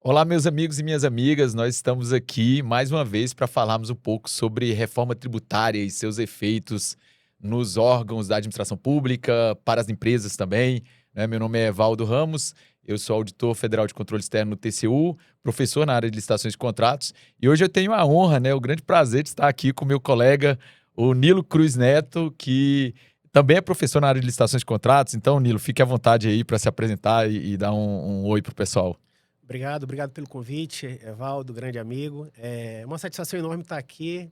Olá, meus amigos e minhas amigas. Nós estamos aqui mais uma vez para falarmos um pouco sobre reforma tributária e seus efeitos nos órgãos da administração pública, para as empresas também, né? Meu nome é Valdo Ramos, eu sou auditor federal de controle externo no TCU, professor na área de licitações de contratos, e hoje eu tenho a honra, né, o grande prazer de estar aqui com meu colega, o Nilo Cruz Neto, que também é professor na área de licitações de contratos. Então, Nilo, fique à vontade aí para se apresentar e dar um oi para o pessoal. Obrigado pelo convite, Evaldo, grande amigo. É uma satisfação enorme estar aqui.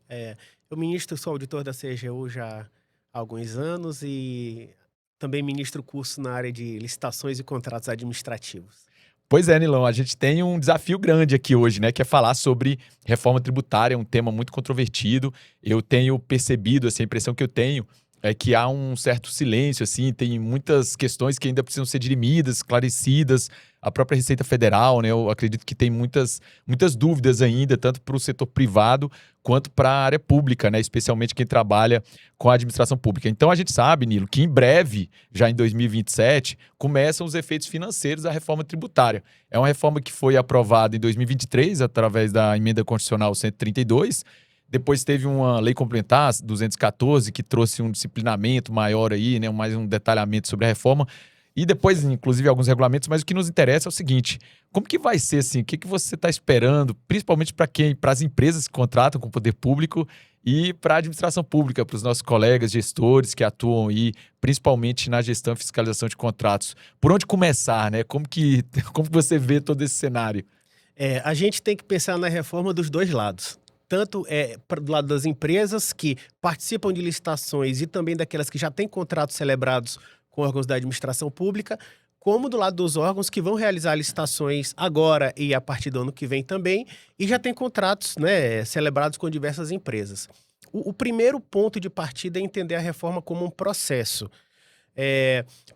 Sou auditor da CGU já há alguns anos e também ministro curso na área de licitações e contratos administrativos. Pois é, Nilão, a gente tem um desafio grande aqui hoje, né, que é falar sobre reforma tributária, um tema muito controvertido. Eu tenho percebido, assim, a impressão que eu tenho é que há um certo silêncio, assim, tem muitas questões que ainda precisam ser dirimidas, esclarecidas. A própria Receita Federal, né, eu acredito que tem muitas dúvidas ainda, tanto para o setor privado quanto para a área pública, né, especialmente quem trabalha com a administração pública. Então a gente sabe, Nilo, que em breve, já em 2027, começam os efeitos financeiros da reforma tributária. É uma reforma que foi aprovada em 2023, através da Emenda Constitucional 132. Depois teve uma lei complementar, 214, que trouxe um disciplinamento maior aí, né, mais um detalhamento sobre a reforma. E depois, inclusive, alguns regulamentos, mas o que nos interessa é o seguinte: como que vai ser assim? O que você está esperando, principalmente para as empresas que contratam com o poder público e para a administração pública, para os nossos colegas gestores que atuam aí, principalmente na gestão e fiscalização de contratos? Por onde começar, né? Como que você vê todo esse cenário? A gente tem que pensar na reforma dos dois lados. Tanto do lado das empresas que participam de licitações e também daquelas que já têm contratos celebrados com órgãos da administração pública, como do lado dos órgãos que vão realizar licitações agora e a partir do ano que vem também, e já tem contratos, né, celebrados com diversas empresas. O primeiro ponto de partida é entender a reforma como um processo.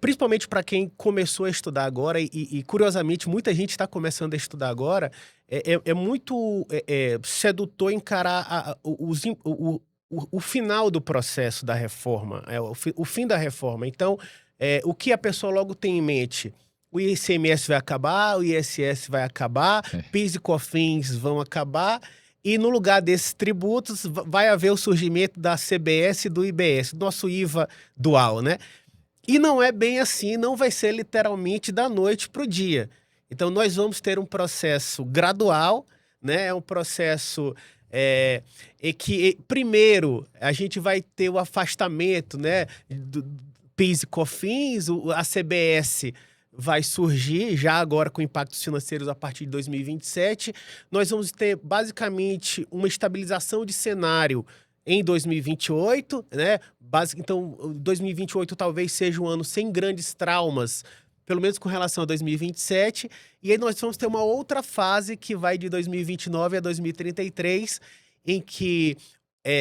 Principalmente para quem começou a estudar agora, e curiosamente muita gente está começando a estudar agora, é muito sedutor encarar o final do processo da reforma, o fim da reforma. Então, o que a pessoa logo tem em mente? O ICMS vai acabar, o ISS vai acabar, PIS e COFINS vão acabar, e no lugar desses tributos vai haver o surgimento da CBS e do IBS, nosso IVA dual, né? E não é bem assim, não vai ser literalmente da noite para o dia. Então, nós vamos ter um processo gradual, né? É um processo que, primeiro, a gente vai ter o afastamento, né, do PIS e COFINS, a CBS vai surgir já agora com impactos financeiros a partir de 2027. Nós vamos ter, basicamente, uma estabilização de cenário em 2028, né? Então, 2028 talvez seja um ano sem grandes traumas, pelo menos com relação a 2027. E aí nós vamos ter uma outra fase que vai de 2029 a 2033, em que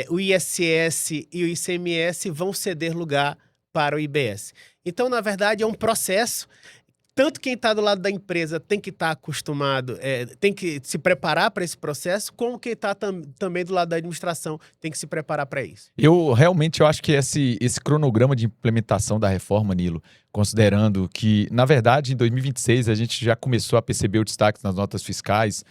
o ISS e o ICMS vão ceder lugar para o IBS. Então, na verdade, é um processo. Tanto quem está do lado da empresa tem que estar acostumado, tem que se preparar para esse processo, como quem está também do lado da administração tem que se preparar para isso. Eu acho que esse cronograma de implementação da reforma, Nilo, considerando que, na verdade, em 2026 a gente já começou a perceber o destaque nas notas fiscais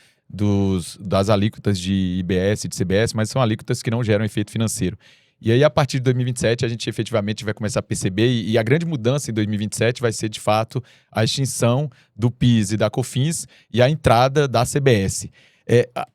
das alíquotas de IBS e de CBS, mas são alíquotas que não geram efeito financeiro. E aí, a partir de 2027, a gente efetivamente vai começar a perceber, e a grande mudança em 2027 vai ser, de fato, a extinção do PIS e da COFINS e a entrada da CBS.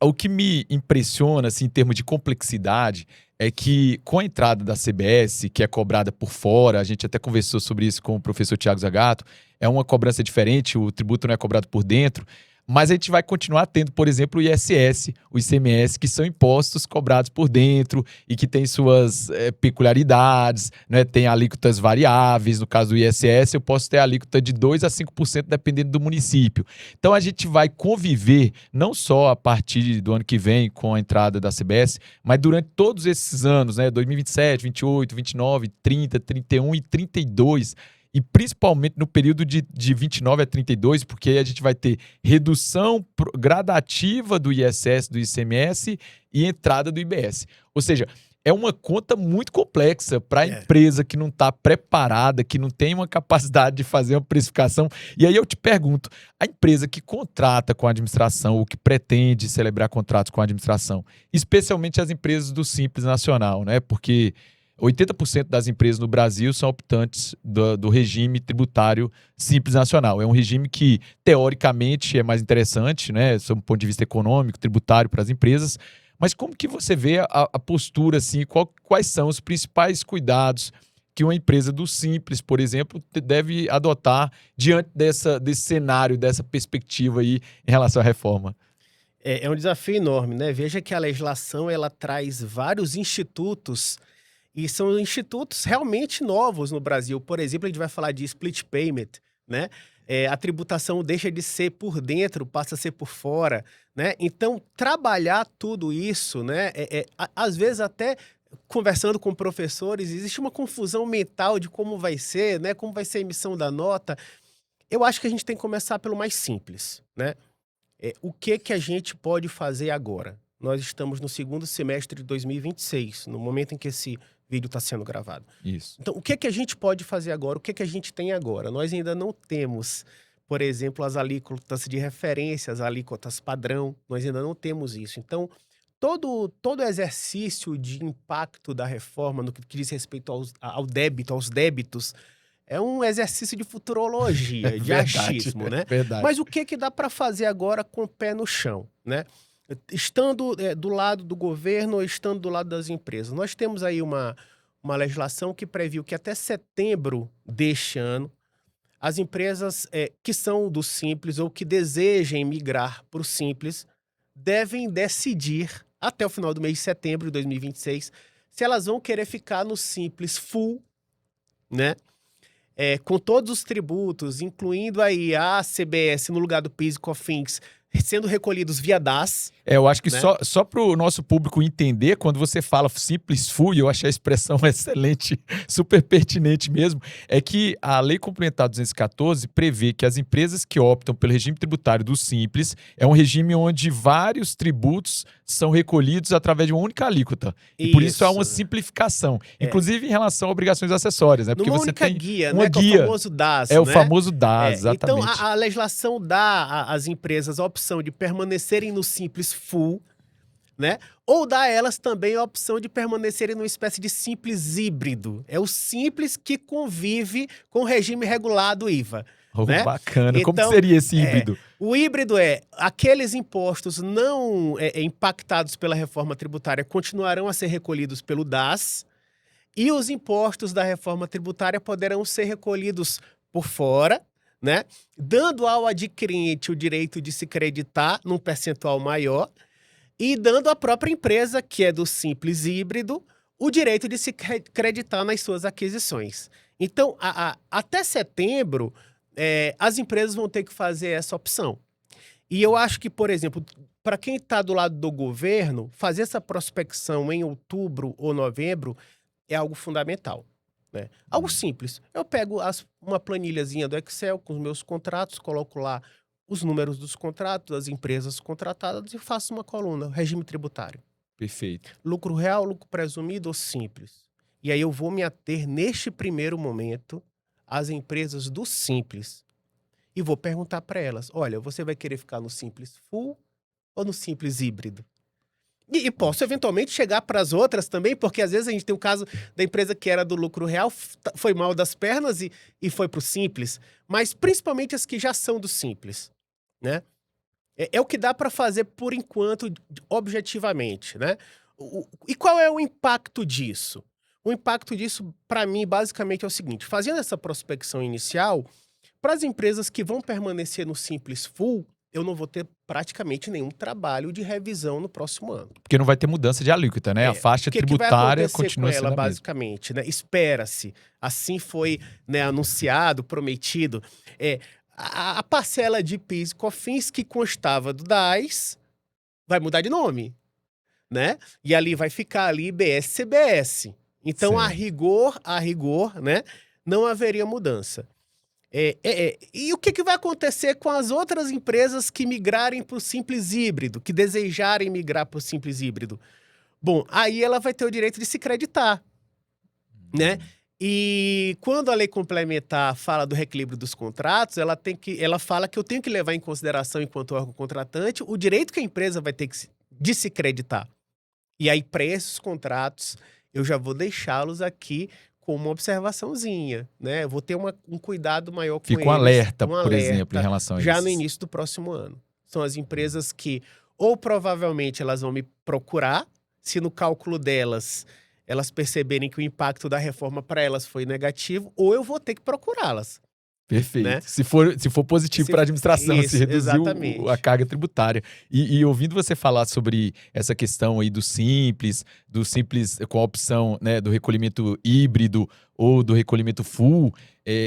O que me impressiona, assim, em termos de complexidade, é que com a entrada da CBS, que é cobrada por fora, a gente até conversou sobre isso com o professor Tiago Zagato, é uma cobrança diferente, o tributo não é cobrado por dentro, mas a gente vai continuar tendo, por exemplo, o ISS, o ICMS, que são impostos cobrados por dentro e que têm suas peculiaridades, né? Tem alíquotas variáveis. No caso do ISS, eu posso ter alíquota de 2% a 5% dependendo do município. Então a gente vai conviver não só a partir do ano que vem com a entrada da CBS, mas durante todos esses anos, né? 2027, 28, 29, 30, 31 e 32, e principalmente no período de 29 a 32, porque aí a gente vai ter redução gradativa do ISS, do ICMS e entrada do IBS. Ou seja, é uma conta muito complexa para a É. empresa que não está preparada, que não tem uma capacidade de fazer uma precificação. E aí eu te pergunto, a empresa que contrata com a administração ou que pretende celebrar contratos com a administração, especialmente as empresas do Simples Nacional, né? Porque 80% das empresas no Brasil são optantes do regime tributário Simples Nacional. É um regime que, teoricamente, é mais interessante, né, sob um ponto de vista econômico, tributário para as empresas. Mas como que você vê a postura, assim, quais são os principais cuidados que uma empresa do Simples, por exemplo, deve adotar diante desse cenário, dessa perspectiva aí em relação à reforma? É um desafio enorme, né? Veja que a legislação ela traz vários institutos e são institutos realmente novos no Brasil. Por exemplo, a gente vai falar de split payment, né? A tributação deixa de ser por dentro, passa a ser por fora, né? Então, trabalhar tudo isso, né? Às vezes até conversando com professores, existe uma confusão mental de como vai ser, né? Como vai ser a emissão da nota. Eu acho que a gente tem que começar pelo mais simples, né? O que a gente pode fazer agora? Nós estamos no segundo semestre de 2026, no momento em que esse vídeo está sendo gravado. Isso. Então, o que a gente pode fazer agora? O que a gente tem agora? Nós ainda não temos, por exemplo, as alíquotas de referência, as alíquotas padrão. Nós ainda não temos isso. Então, todo exercício de impacto da reforma no que diz respeito ao débito, aos débitos, é um exercício de futurologia, de Verdade, achismo, né? verdade. Mas o que dá para fazer agora com o pé no chão, né? Estando do lado do governo ou estando do lado das empresas. Nós temos aí uma legislação que previu que até setembro deste ano, as empresas que são do Simples ou que desejem migrar para o Simples devem decidir, até o final do mês de setembro de 2026, se elas vão querer ficar no Simples Full, né? Com todos os tributos, incluindo aí a CBS no lugar do PIS e COFINS, sendo recolhidos via DAS. Eu acho que né? só para o nosso público entender, quando você fala Simples Full, eu achei a expressão excelente, super pertinente mesmo, é que a Lei Complementar 214 prevê que as empresas que optam pelo regime tributário do Simples é um regime onde vários tributos são recolhidos através de uma única alíquota. E por isso há uma simplificação, inclusive em relação a obrigações acessórias, né? Porque Numa você única tem guia, uma né? guia. Que é o famoso DAS, É o né? famoso DAS, exatamente. Então, a legislação dá às empresas a opção de permanecerem no Simples Full, né? Ou dá a elas também a opção de permanecerem numa espécie de Simples híbrido. É o Simples que convive com o regime regulado IVA. né? Bacana. Como que Então, seria esse híbrido? O híbrido é aqueles impostos não impactados pela reforma tributária continuarão a ser recolhidos pelo DAS e os impostos da reforma tributária poderão ser recolhidos por fora, né? Dando ao adquirente o direito de se creditar num percentual maior e dando à própria empresa, que é do Simples Híbrido, o direito de se creditar nas suas aquisições. Então, até setembro, as empresas vão ter que fazer essa opção. E eu acho que, por exemplo, para quem está do lado do governo, fazer essa prospecção em outubro ou novembro é algo fundamental. Né? Algo simples. Eu pego uma planilhazinha do Excel com os meus contratos, coloco lá os números dos contratos, das empresas contratadas e faço uma coluna, regime tributário. Perfeito. Lucro real, lucro presumido ou simples. E aí eu vou me ater, neste primeiro momento, às empresas do Simples. E vou perguntar para elas, olha, você vai querer ficar no Simples Full ou no Simples Híbrido? E posso eventualmente chegar para as outras também, porque às vezes a gente tem o caso da empresa que era do lucro real, foi mal das pernas e foi para o Simples, mas principalmente as que já são do Simples, né? É o que dá para fazer por enquanto, objetivamente, né? E qual é o impacto disso? O impacto disso, para mim, basicamente é o seguinte, fazendo essa prospecção inicial, para as empresas que vão permanecer no Simples Full, eu não vou ter praticamente nenhum trabalho de revisão no próximo ano. Porque não vai ter mudança de alíquota, né? A faixa tributária continua sendo a mesma. Basicamente, né? Espera-se. Assim foi, né, anunciado, prometido. A parcela de PIS e COFINS que constava do DAS vai mudar de nome, né? E ali vai ficar ali IBS-CBS. Então, a rigor, né, não haveria mudança. E o que vai acontecer com as outras empresas que migrarem para o Simples Híbrido, que desejarem migrar para o Simples Híbrido? Bom, aí ela vai ter o direito de se creditar, né? E quando a lei complementar fala do reequilíbrio dos contratos, ela fala que eu tenho que levar em consideração, enquanto órgão contratante, o direito que a empresa vai ter de se creditar. E aí, para esses contratos, eu já vou deixá-los aqui com uma observaçãozinha, né? Eu vou ter um cuidado maior com Fica um eles, alerta, um por exemplo, em alerta, relação a já no esses. início do próximo ano. São as empresas que, ou provavelmente elas vão me procurar, se no cálculo delas elas perceberem que o impacto da reforma para elas foi negativo, ou eu vou ter que procurá-las, né? Perfeito. Se for positivo para a administração, se Isso, reduzir a exatamente. carga tributária. E ouvindo você falar sobre essa questão aí do simples com a opção, né, do recolhimento híbrido ou do recolhimento full,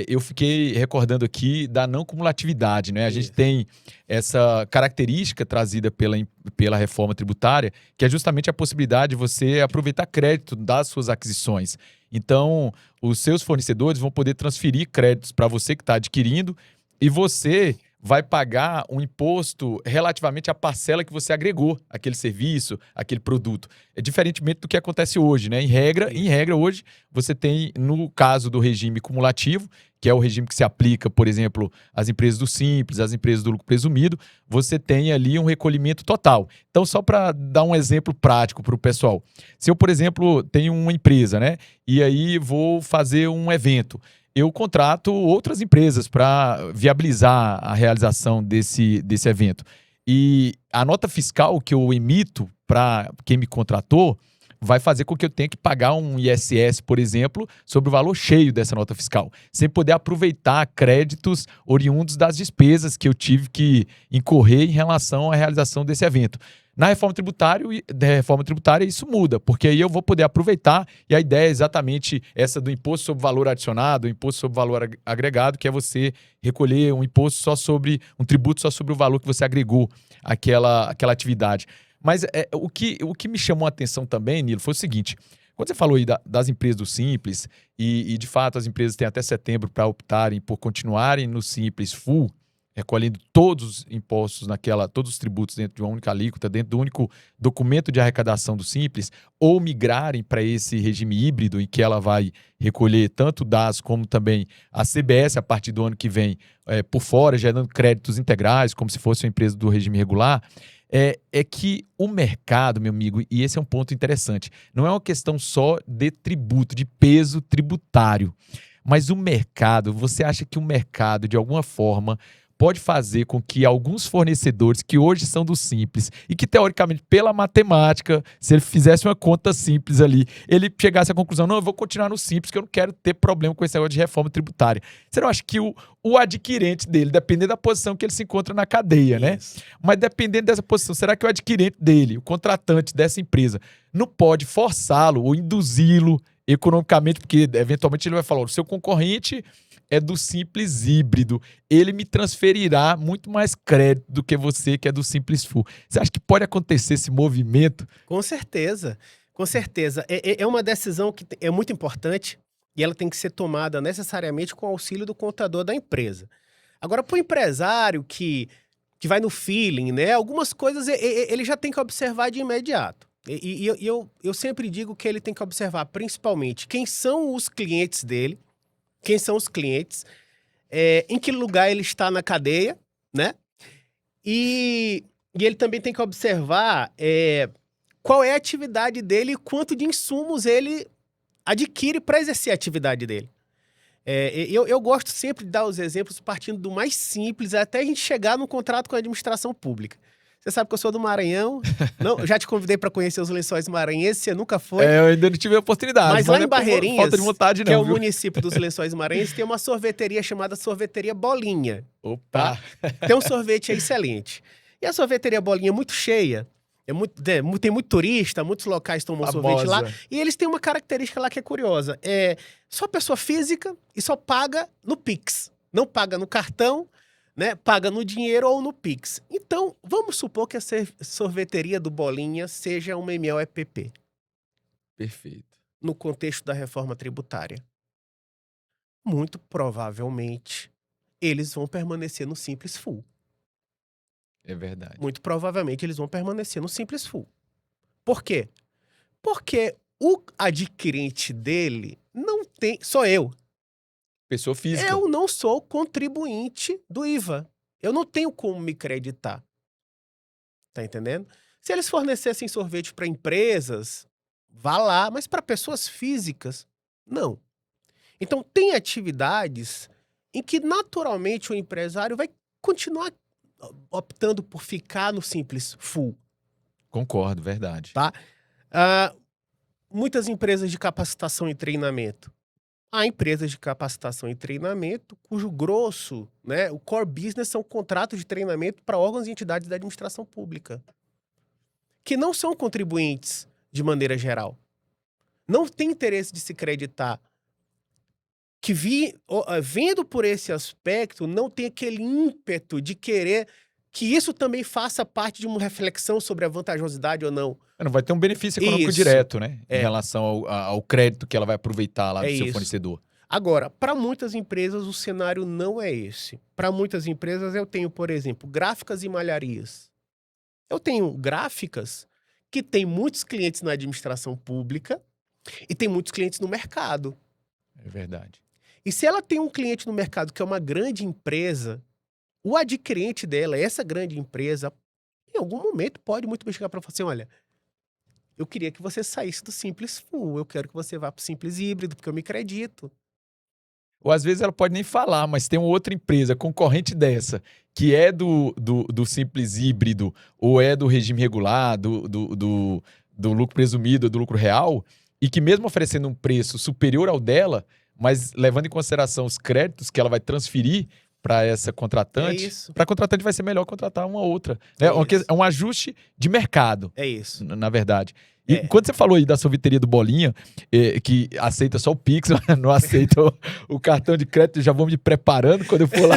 eu fiquei recordando aqui da não cumulatividade, né? A gente Isso. tem essa característica trazida pela reforma tributária, que é justamente a possibilidade de você aproveitar crédito das suas aquisições. Então, os seus fornecedores vão poder transferir créditos para você que está adquirindo e você vai pagar um imposto relativamente à parcela que você agregou aquele serviço, aquele produto. É diferentemente do que acontece hoje, né? Em Isso. regra, hoje, você tem, no caso do regime cumulativo, que é o regime que se aplica, por exemplo, às empresas do Simples, às empresas do lucro presumido, você tem ali um recolhimento total. Então, só para dar um exemplo prático para o pessoal. Se eu, por exemplo, tenho uma empresa, né? E aí vou fazer um evento. Eu contrato outras empresas para viabilizar a realização desse evento. E a nota fiscal que eu emito para quem me contratou vai fazer com que eu tenha que pagar um ISS, por exemplo, sobre o valor cheio dessa nota fiscal, sem poder aproveitar créditos oriundos das despesas que eu tive que incorrer em relação à realização desse evento. Na reforma tributária, isso muda, porque aí eu vou poder aproveitar, e a ideia é exatamente essa do imposto sobre valor adicionado, o imposto sobre valor agregado, que é você recolher um imposto só sobre, um tributo só sobre o valor que você agregou àquela atividade. Mas o que me chamou a atenção também, Nilo, foi o seguinte: quando você falou aí das empresas do Simples, e de fato as empresas têm até setembro para optarem por continuarem no Simples Full, recolhendo todos os impostos todos os tributos dentro de uma única alíquota, dentro do único documento de arrecadação do Simples, ou migrarem para esse regime híbrido em que ela vai recolher tanto o DAS como também a CBS a partir do ano que vem por fora, gerando créditos integrais, como se fosse uma empresa do regime regular. É que o mercado, meu amigo, e esse é um ponto interessante, não é uma questão só de tributo, de peso tributário, mas o mercado, você acha que o mercado, de alguma forma, pode fazer com que alguns fornecedores que hoje são do Simples e que, teoricamente, pela matemática, se ele fizesse uma conta simples ali, ele chegasse à conclusão: não, eu vou continuar no Simples, que eu não quero ter problema com esse negócio de reforma tributária. Você não acha que o adquirente dele, dependendo da posição que ele se encontra na cadeia, né? Isso. Mas dependendo dessa posição, será que o adquirente dele, o contratante dessa empresa, não pode forçá-lo ou induzi-lo economicamente, porque eventualmente ele vai falar: o seu concorrente é do Simples híbrido, ele me transferirá muito mais crédito do que você, que é do Simples Full. Você acha que pode acontecer esse movimento? Com certeza, com certeza. É uma decisão que é muito importante e ela tem que ser tomada necessariamente com o auxílio do contador da empresa. Agora, para o empresário que vai no feeling, né? Algumas coisas ele já tem que observar de imediato. Eu sempre digo que ele tem que observar principalmente quem são os clientes dele, quem são os clientes, em que lugar ele está na cadeia, né? E ele também tem que observar qual é a atividade dele e quanto de insumos ele adquire para exercer a atividade dele. Eu gosto sempre de dar os exemplos partindo do mais simples até a gente chegar no contrato com a administração pública. Você sabe que eu sou do Maranhão. Não, já te convidei para conhecer os Lençóis Maranhenses, você nunca foi. Eu ainda não tive a oportunidade, Mas lá não em é por falta Barreirinhas, de vontade, que é não, o viu? município dos Lençóis Maranhenses, tem uma sorveteria chamada Sorveteria Bolinha. Opa! Tem um sorvete excelente. E a sorveteria Bolinha é muito cheia. Tem muito turista, muitos locais tomam sorvete lá. Famosa. E eles têm uma característica lá que é curiosa. Só pessoa física e só paga no Pix. Não paga no cartão, né? Paga no dinheiro ou no Pix. Então, vamos supor que a sorveteria do Bolinha seja uma MLEPP, Perfeito. no contexto da reforma tributária. Muito provavelmente, eles vão permanecer no Simples Full. É verdade. Muito provavelmente, eles vão permanecer no Simples Full. Por quê? Porque o adquirente dele não tem. Sou eu. Pessoa física. Eu não sou contribuinte do IVA. Eu não tenho como me creditar. Tá entendendo? Se eles fornecessem sorvete para empresas, vá lá, mas para pessoas físicas, não. Então, tem atividades em que naturalmente o empresário vai continuar optando por ficar no Simples Full. Concordo, verdade. Tá? Muitas empresas de capacitação e treinamento. Há empresas de capacitação e treinamento cujo grosso, né, o core business são contratos de treinamento para órgãos e entidades da administração pública, que não são contribuintes de maneira geral. Não tem interesse de se creditar. Que vendo por esse aspecto, não tem aquele ímpeto de querer que isso também faça parte de uma reflexão sobre a vantajosidade ou não. Não vai ter um benefício econômico Isso. direto, né? Em relação ao crédito que ela vai aproveitar lá do seu isso. fornecedor. Agora, para muitas empresas, o cenário não é esse. Para muitas empresas, eu tenho, por exemplo, gráficas e malharias. Eu tenho gráficas que têm muitos clientes na administração pública e tem muitos clientes no mercado. É verdade. E se ela tem um cliente no mercado que é uma grande empresa, o adquirente dela, essa grande empresa, em algum momento pode muito bem chegar para falar assim, olha, eu queria que você saísse do Simples Full, eu quero que você vá para o Simples Híbrido, porque eu me acredito. Ou às vezes ela pode nem falar, mas tem uma outra empresa concorrente dessa, que é do Simples Híbrido, ou é do regime regular, do lucro presumido, do lucro real, e que mesmo oferecendo um preço superior ao dela, mas levando em consideração os créditos que ela vai transferir para essa contratante, para a contratante vai ser melhor contratar uma outra. É um ajuste de mercado. É isso. Na verdade. E quando você falou aí da sorveteria do Bolinha, que aceita só o Pix, não aceita o cartão de crédito, já vou me preparando quando eu for lá,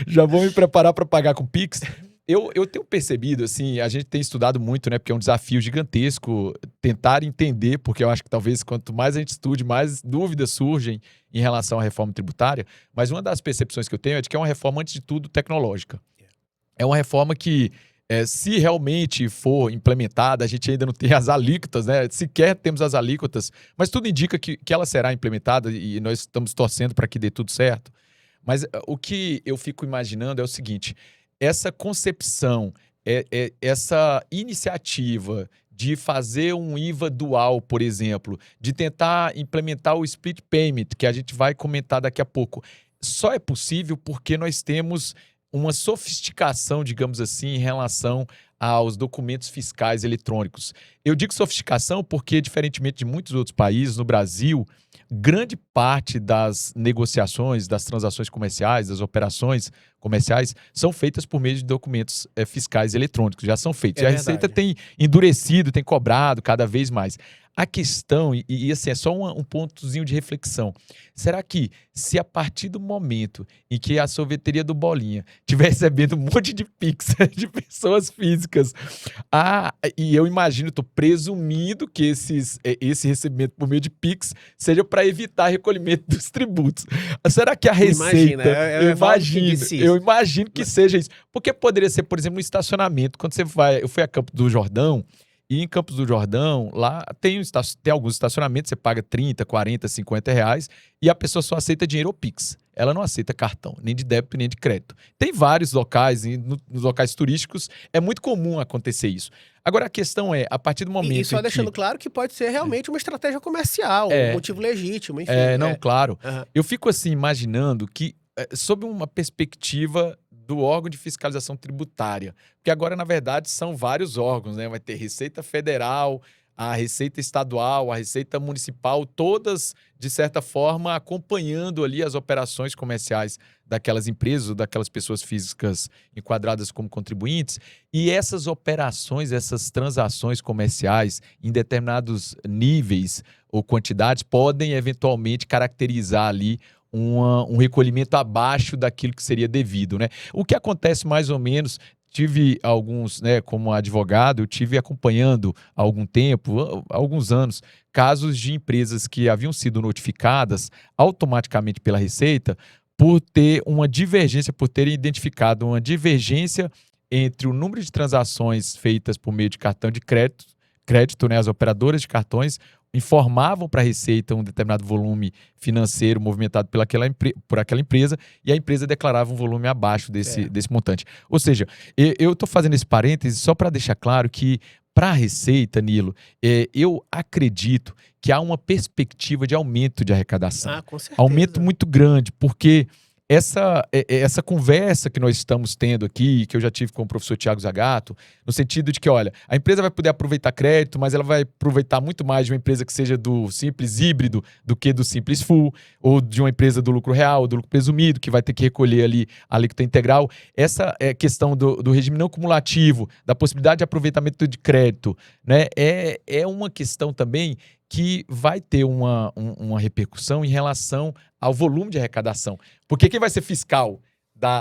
já vou me preparar para pagar com Pix. Eu tenho percebido, assim, a gente tem estudado muito, né, porque é um desafio gigantesco tentar entender, porque eu acho que talvez quanto mais a gente estude, mais dúvidas surgem em relação à reforma tributária, mas uma das percepções que eu tenho é de que é uma reforma, antes de tudo, tecnológica. É uma reforma que, se realmente for implementada, a gente ainda não tem as alíquotas, né? Sequer temos as alíquotas, mas tudo indica que ela será implementada e nós estamos torcendo para que dê tudo certo. Mas o que eu fico imaginando é o seguinte: essa concepção, essa iniciativa de fazer um IVA dual, por exemplo, de tentar implementar o split payment, que a gente vai comentar daqui a pouco, só é possível porque nós temos uma sofisticação, digamos assim, em relação aos documentos fiscais eletrônicos. Eu digo sofisticação porque, diferentemente de muitos outros países, no Brasil, grande parte das negociações, das transações comerciais, das operações comerciais, são feitas por meio de documentos fiscais eletrônicos, já são feitos. E a Receita tem endurecido, tem cobrado cada vez mais. A questão, e assim, é só um pontozinho de reflexão. Será que, se a partir do momento em que a sorveteria do Bolinha estiver recebendo um monte de Pix de pessoas físicas, e eu imagino, estou presumindo que esse recebimento por meio de Pix seja para evitar recolhimento dos tributos. Será que a Receita... Eu imagino que seja isso. Porque poderia ser, por exemplo, um estacionamento. Quando você vai... Eu fui a Campos do Jordão, e em Campos do Jordão, lá tem alguns estacionamentos, você paga 30, 40, 50 reais e a pessoa só aceita dinheiro ou Pix. Ela não aceita cartão, nem de débito, nem de crédito. Tem vários locais, e nos locais turísticos é muito comum acontecer isso. Agora a questão é, a partir do momento E só deixando claro que pode ser realmente uma estratégia comercial, um motivo legítimo, enfim. Claro. Eu fico assim imaginando que, sob uma perspectiva do órgão de fiscalização tributária. Porque agora, na verdade, são vários órgãos, né? Vai ter Receita Federal, a Receita Estadual, a Receita Municipal, todas, de certa forma, acompanhando ali as operações comerciais daquelas empresas ou daquelas pessoas físicas enquadradas como contribuintes. E essas operações, essas transações comerciais em determinados níveis ou quantidades podem, eventualmente, caracterizar ali um recolhimento abaixo daquilo que seria devido, né? O que acontece mais ou menos, tive alguns, né, como advogado, eu tive acompanhando há algum tempo, há alguns anos, casos de empresas que haviam sido notificadas automaticamente pela Receita por ter uma divergência, por terem identificado uma divergência entre o número de transações feitas por meio de cartão de crédito crédito, né, as operadoras de cartões informavam para a Receita um determinado volume financeiro movimentado por aquela empresa e a empresa declarava um volume abaixo desse montante. Ou seja, eu estou fazendo esse parêntese só para deixar claro que para a Receita, Nilo, eu acredito que há uma perspectiva de aumento de arrecadação. Com certeza. Aumento muito grande, porque essa conversa que nós estamos tendo aqui, que eu já tive com o professor Tiago Zagato, no sentido de que, olha, a empresa vai poder aproveitar crédito, mas ela vai aproveitar muito mais de uma empresa que seja do simples híbrido do que do simples full, ou de uma empresa do lucro real, do lucro presumido, que vai ter que recolher ali a alíquota integral. Essa questão do regime não cumulativo, da possibilidade de aproveitamento de crédito, né, é uma questão também que vai ter uma repercussão em relação ao volume de arrecadação. Porque quem vai ser fiscal?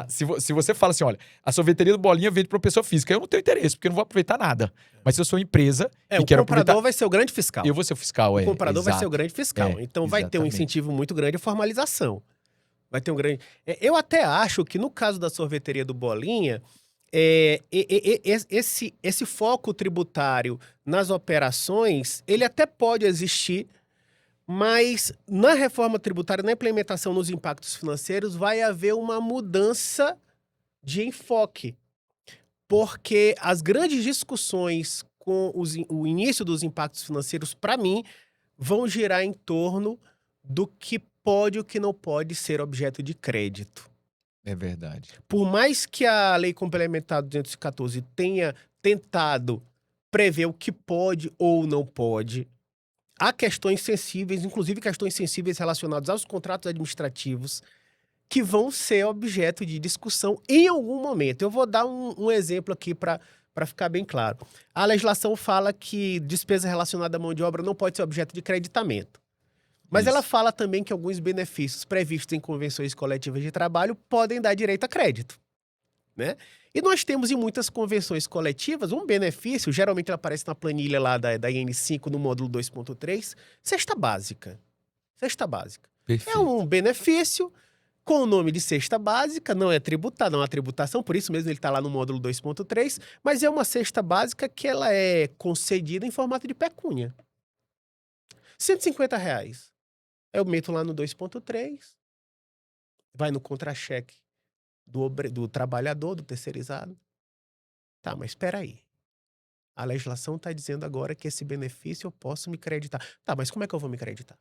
Se você fala assim, olha, a sorveteria do Bolinha vende para uma pessoa física, eu não tenho interesse, porque eu não vou aproveitar nada. Mas se eu sou empresa e quero aproveitar... O comprador vai ser o grande fiscal. Eu vou ser o fiscal, O comprador vai ser o grande fiscal. Então vai ter um exatamente. incentivo muito grande à formalização. Vai ter um grande... Eu até acho que no caso da sorveteria do Bolinha, esse foco tributário nas operações, ele até pode existir, mas na reforma tributária, na implementação nos impactos financeiros, vai haver uma mudança de enfoque. Porque as grandes discussões com o início dos impactos financeiros, para mim, vão girar em torno do que pode e o que não pode ser objeto de crédito. É verdade. Por mais que a Lei Complementar 214 tenha tentado prever o que pode ou não pode, há questões sensíveis, inclusive questões sensíveis relacionadas aos contratos administrativos, que vão ser objeto de discussão em algum momento. Eu vou dar um exemplo aqui para ficar bem claro. A legislação fala que despesa relacionada à mão de obra não pode ser objeto de creditamento. Mas ela fala também que alguns benefícios previstos em convenções coletivas de trabalho podem dar direito a crédito, né? E nós temos em muitas convenções coletivas um benefício, geralmente ele aparece na planilha lá da IN5 no módulo 2.3, cesta básica. Cesta básica. Perfeito. É um benefício com o nome de cesta básica, não é tributado, não há tributação, por isso mesmo ele está lá no módulo 2.3, mas é uma cesta básica que ela é concedida em formato de pecúnia. R$150. Eu meto lá no 2.3, vai no contra-cheque do trabalhador, do terceirizado. Tá, mas espera aí. A legislação está dizendo agora que esse benefício eu posso me creditar. Tá, mas como é que eu vou me creditar?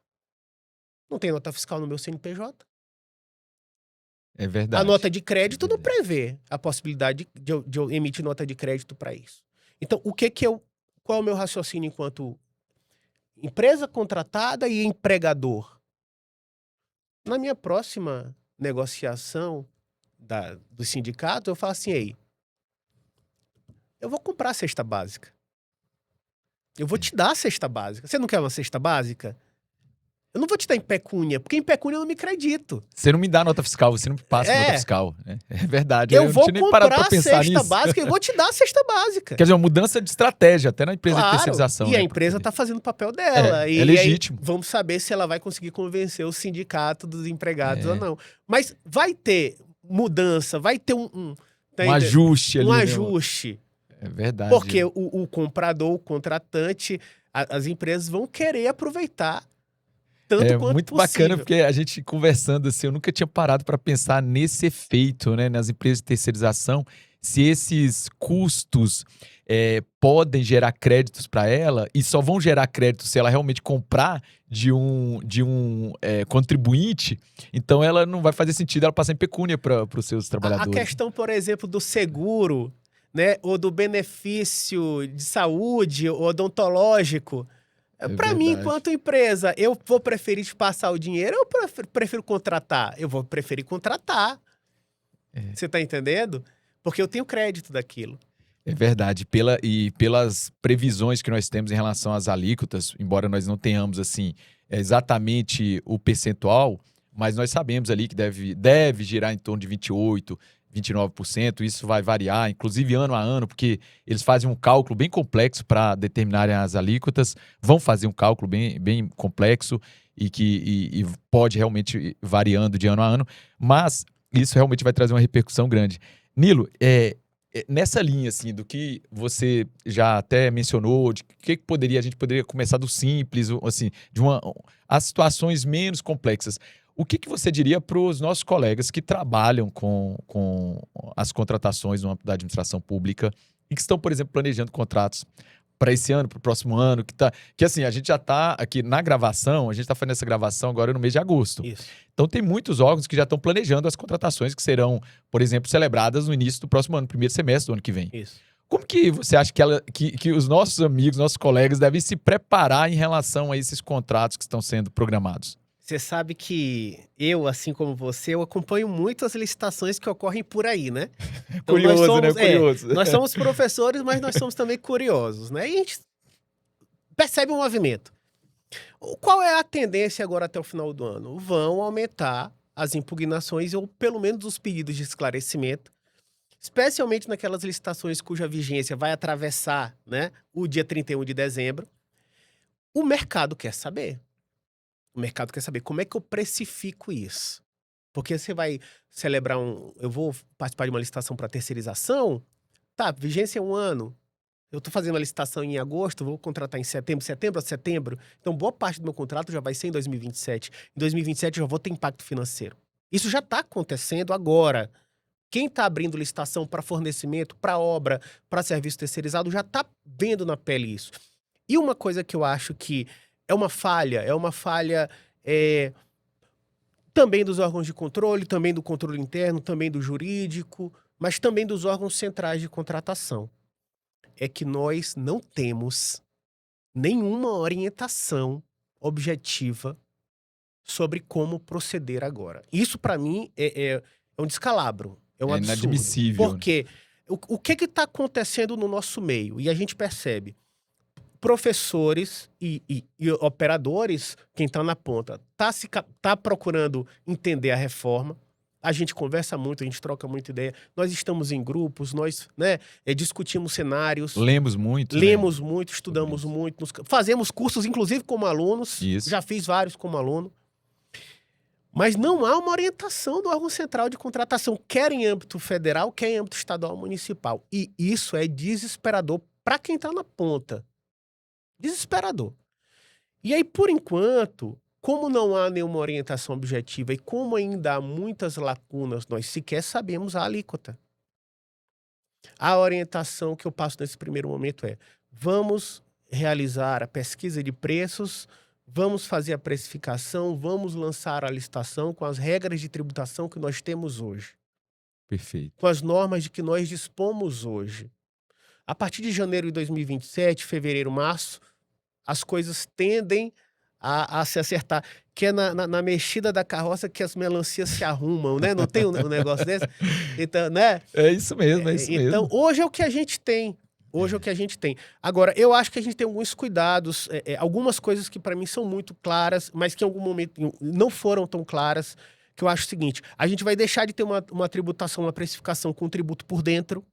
Não tem nota fiscal no meu CNPJ. É verdade. A nota de crédito não prevê a possibilidade de eu emitir nota de crédito para isso. Então, qual é o meu raciocínio enquanto empresa contratada e empregador? Na minha próxima negociação do sindicato, eu falo assim, aí, eu vou comprar a cesta básica. Eu vou te dar a cesta básica. Você não quer uma cesta básica? Eu não vou te dar em pecúnia, porque em pecúnia eu não me acredito. Você não me dá nota fiscal, você não me passa nota fiscal. É verdade. Eu vou não tinha nem parado comprar pra a pensar cesta nisso. básica e vou te dar a cesta básica. Quer dizer, uma mudança de estratégia, até na empresa de terceirização. E né, a empresa está fazendo o papel dela. É legítimo. Aí, vamos saber se ela vai conseguir convencer o sindicato dos empregados ou não. Mas vai ter mudança, vai ter um ajuste ali. Um ajuste. É verdade. Porque o comprador, o contratante, as empresas vão querer aproveitar tanto quanto muito possível. Bacana, porque a gente conversando assim, eu nunca tinha parado para pensar nesse efeito, né, nas empresas de terceirização, se esses custos podem gerar créditos para ela e só vão gerar créditos se ela realmente comprar de um contribuinte, então ela não vai fazer sentido ela passar em pecúnia para os seus trabalhadores. A questão, por exemplo, do seguro, né, ou do benefício de saúde odontológico, para mim, enquanto empresa, eu vou preferir te passar o dinheiro ou eu prefiro contratar? Eu vou preferir contratar. Você tá entendendo? Porque eu tenho crédito daquilo. É verdade. Pelas previsões que nós temos em relação às alíquotas, embora nós não tenhamos assim exatamente o percentual, mas nós sabemos ali que deve girar em torno de 28%, 29%, isso vai variar, inclusive ano a ano, porque eles fazem um cálculo bem complexo para determinarem as alíquotas, vão fazer um cálculo bem complexo e pode realmente ir variando de ano a ano, mas isso realmente vai trazer uma repercussão grande. Nilo, nessa linha, assim, do que você já até mencionou, de que a gente poderia começar do simples, assim, as situações menos complexas. O que você diria para os nossos colegas que trabalham com as contratações no âmbito da administração pública e que estão, por exemplo, planejando contratos para esse ano, para o próximo ano, que assim, a gente já está aqui na gravação, a gente está fazendo essa gravação agora no mês de agosto. Isso. Então tem muitos órgãos que já estão planejando as contratações que serão, por exemplo, celebradas no início do próximo ano, primeiro semestre do ano que vem. Isso. Como que você acha que os nossos amigos, nossos colegas devem se preparar em relação a esses contratos que estão sendo programados? Você sabe que eu, assim como você, eu acompanho muito as licitações que ocorrem por aí, né? Então, Curioso, né? Curioso. Nós somos professores, mas nós somos também curiosos, né? E a gente percebe um movimento. Qual é a tendência agora até o final do ano? Vão aumentar as impugnações ou pelo menos os pedidos de esclarecimento, especialmente naquelas licitações cuja vigência vai atravessar, né, o dia 31 de dezembro. O mercado quer saber. O mercado quer saber como é que eu precifico isso. Porque você vai celebrar eu vou participar de uma licitação para terceirização, tá, vigência é 1 ano. Eu estou fazendo a licitação em agosto, vou contratar em setembro. Então, boa parte do meu contrato já vai ser em 2027. Em 2027 eu já vou ter impacto financeiro. Isso já está acontecendo agora. Quem está abrindo licitação para fornecimento, para obra, para serviço terceirizado, já está vendo na pele isso. E uma coisa que eu acho que é uma falha também dos órgãos de controle, também do controle interno, também do jurídico, mas também dos órgãos centrais de contratação. É que nós não temos nenhuma orientação objetiva sobre como proceder agora. Isso, para mim, é um descalabro, é um absurdo. Inadmissível. Porque o que está acontecendo no nosso meio? E a gente percebe professores e operadores, quem está na ponta, tá procurando entender a reforma. A gente conversa muito, a gente troca muita ideia. Nós estamos em grupos, nós, né, discutimos cenários. Lemos muito, Estudamos muito. Fazemos cursos, inclusive, como alunos. Isso. Já fiz vários como aluno. Mas não há uma orientação do órgão central de contratação, quer em âmbito federal, quer em âmbito estadual ou municipal. E isso é desesperador para quem está na ponta. Desesperador. E aí, por enquanto, como não há nenhuma orientação objetiva e como ainda há muitas lacunas, nós sequer sabemos a alíquota. A orientação que eu passo nesse primeiro momento é: vamos realizar a pesquisa de preços, vamos fazer a precificação, vamos lançar a licitação com as regras de tributação que nós temos hoje. Perfeito. Com as normas de que nós dispomos hoje. A partir de janeiro de 2027, fevereiro, março, as coisas tendem a se acertar. Que é na mexida da carroça que as melancias se arrumam, né? Não tem um negócio desse? Então, né? É isso mesmo, Então, hoje é o que a gente tem. Agora, eu acho que a gente tem alguns cuidados, algumas coisas que para mim são muito claras, mas que em algum momento não foram tão claras, que eu acho o seguinte: a gente vai deixar de ter uma tributação, uma precificação com tributo por dentro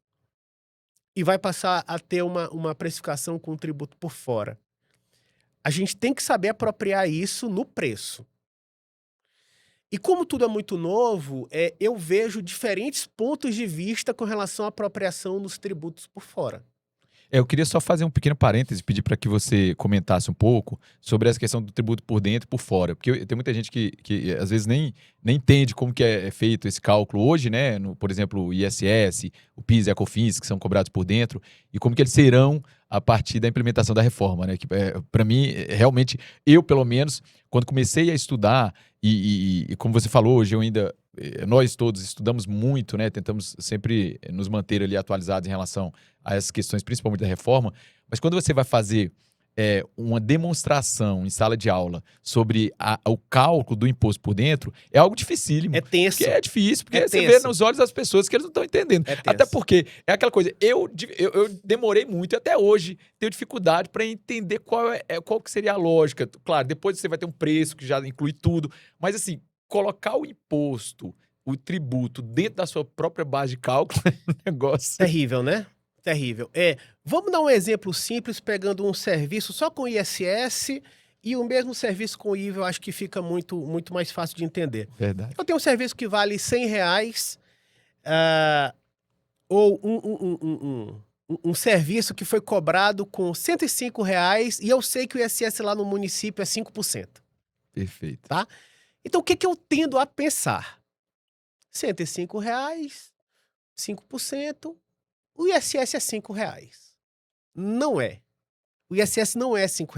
e vai passar a ter uma precificação com tributo por fora. A gente tem que saber apropriar isso no preço. E como tudo é muito novo, eu vejo diferentes pontos de vista com relação à apropriação nos tributos por fora. Eu queria só fazer um pequeno parêntese, pedir para que você comentasse um pouco sobre essa questão do tributo por dentro e por fora. Porque tem muita gente que às vezes nem entende como que é feito esse cálculo hoje, né? Por exemplo, o ISS, o PIS e a COFINS, que são cobrados por dentro, e como que eles serão a partir da implementação da reforma, né? Que, para mim, realmente, eu pelo menos, quando comecei a estudar, e como você falou, hoje nós todos estudamos muito, né? Tentamos sempre nos manter ali atualizados em relação a essas questões, principalmente da reforma. Mas quando você vai fazer uma demonstração em sala de aula sobre o cálculo do imposto por dentro, é algo dificílimo. É tenso. Porque é difícil, porque você vê nos olhos das pessoas que eles não estão entendendo. Até porque é aquela coisa, eu demorei muito e até hoje tenho dificuldade para entender qual que seria a lógica. Claro, depois você vai ter um preço que já inclui tudo, mas assim, colocar o imposto, o tributo dentro da sua própria base de cálculo é um negócio... Terrível, né? Terrível. Vamos dar um exemplo simples, pegando um serviço só com ISS e o mesmo serviço com IVA, eu acho que fica muito, muito mais fácil de entender. Verdade. Eu tenho um serviço que vale R$100, ou um serviço que foi cobrado com R$ 105 e eu sei que o ISS lá no município é 5%. Perfeito. Tá? Então, o que eu tendo a pensar? R$ 105, 5%, o ISS é R$ 5. Não é. O ISS não é R$ 5.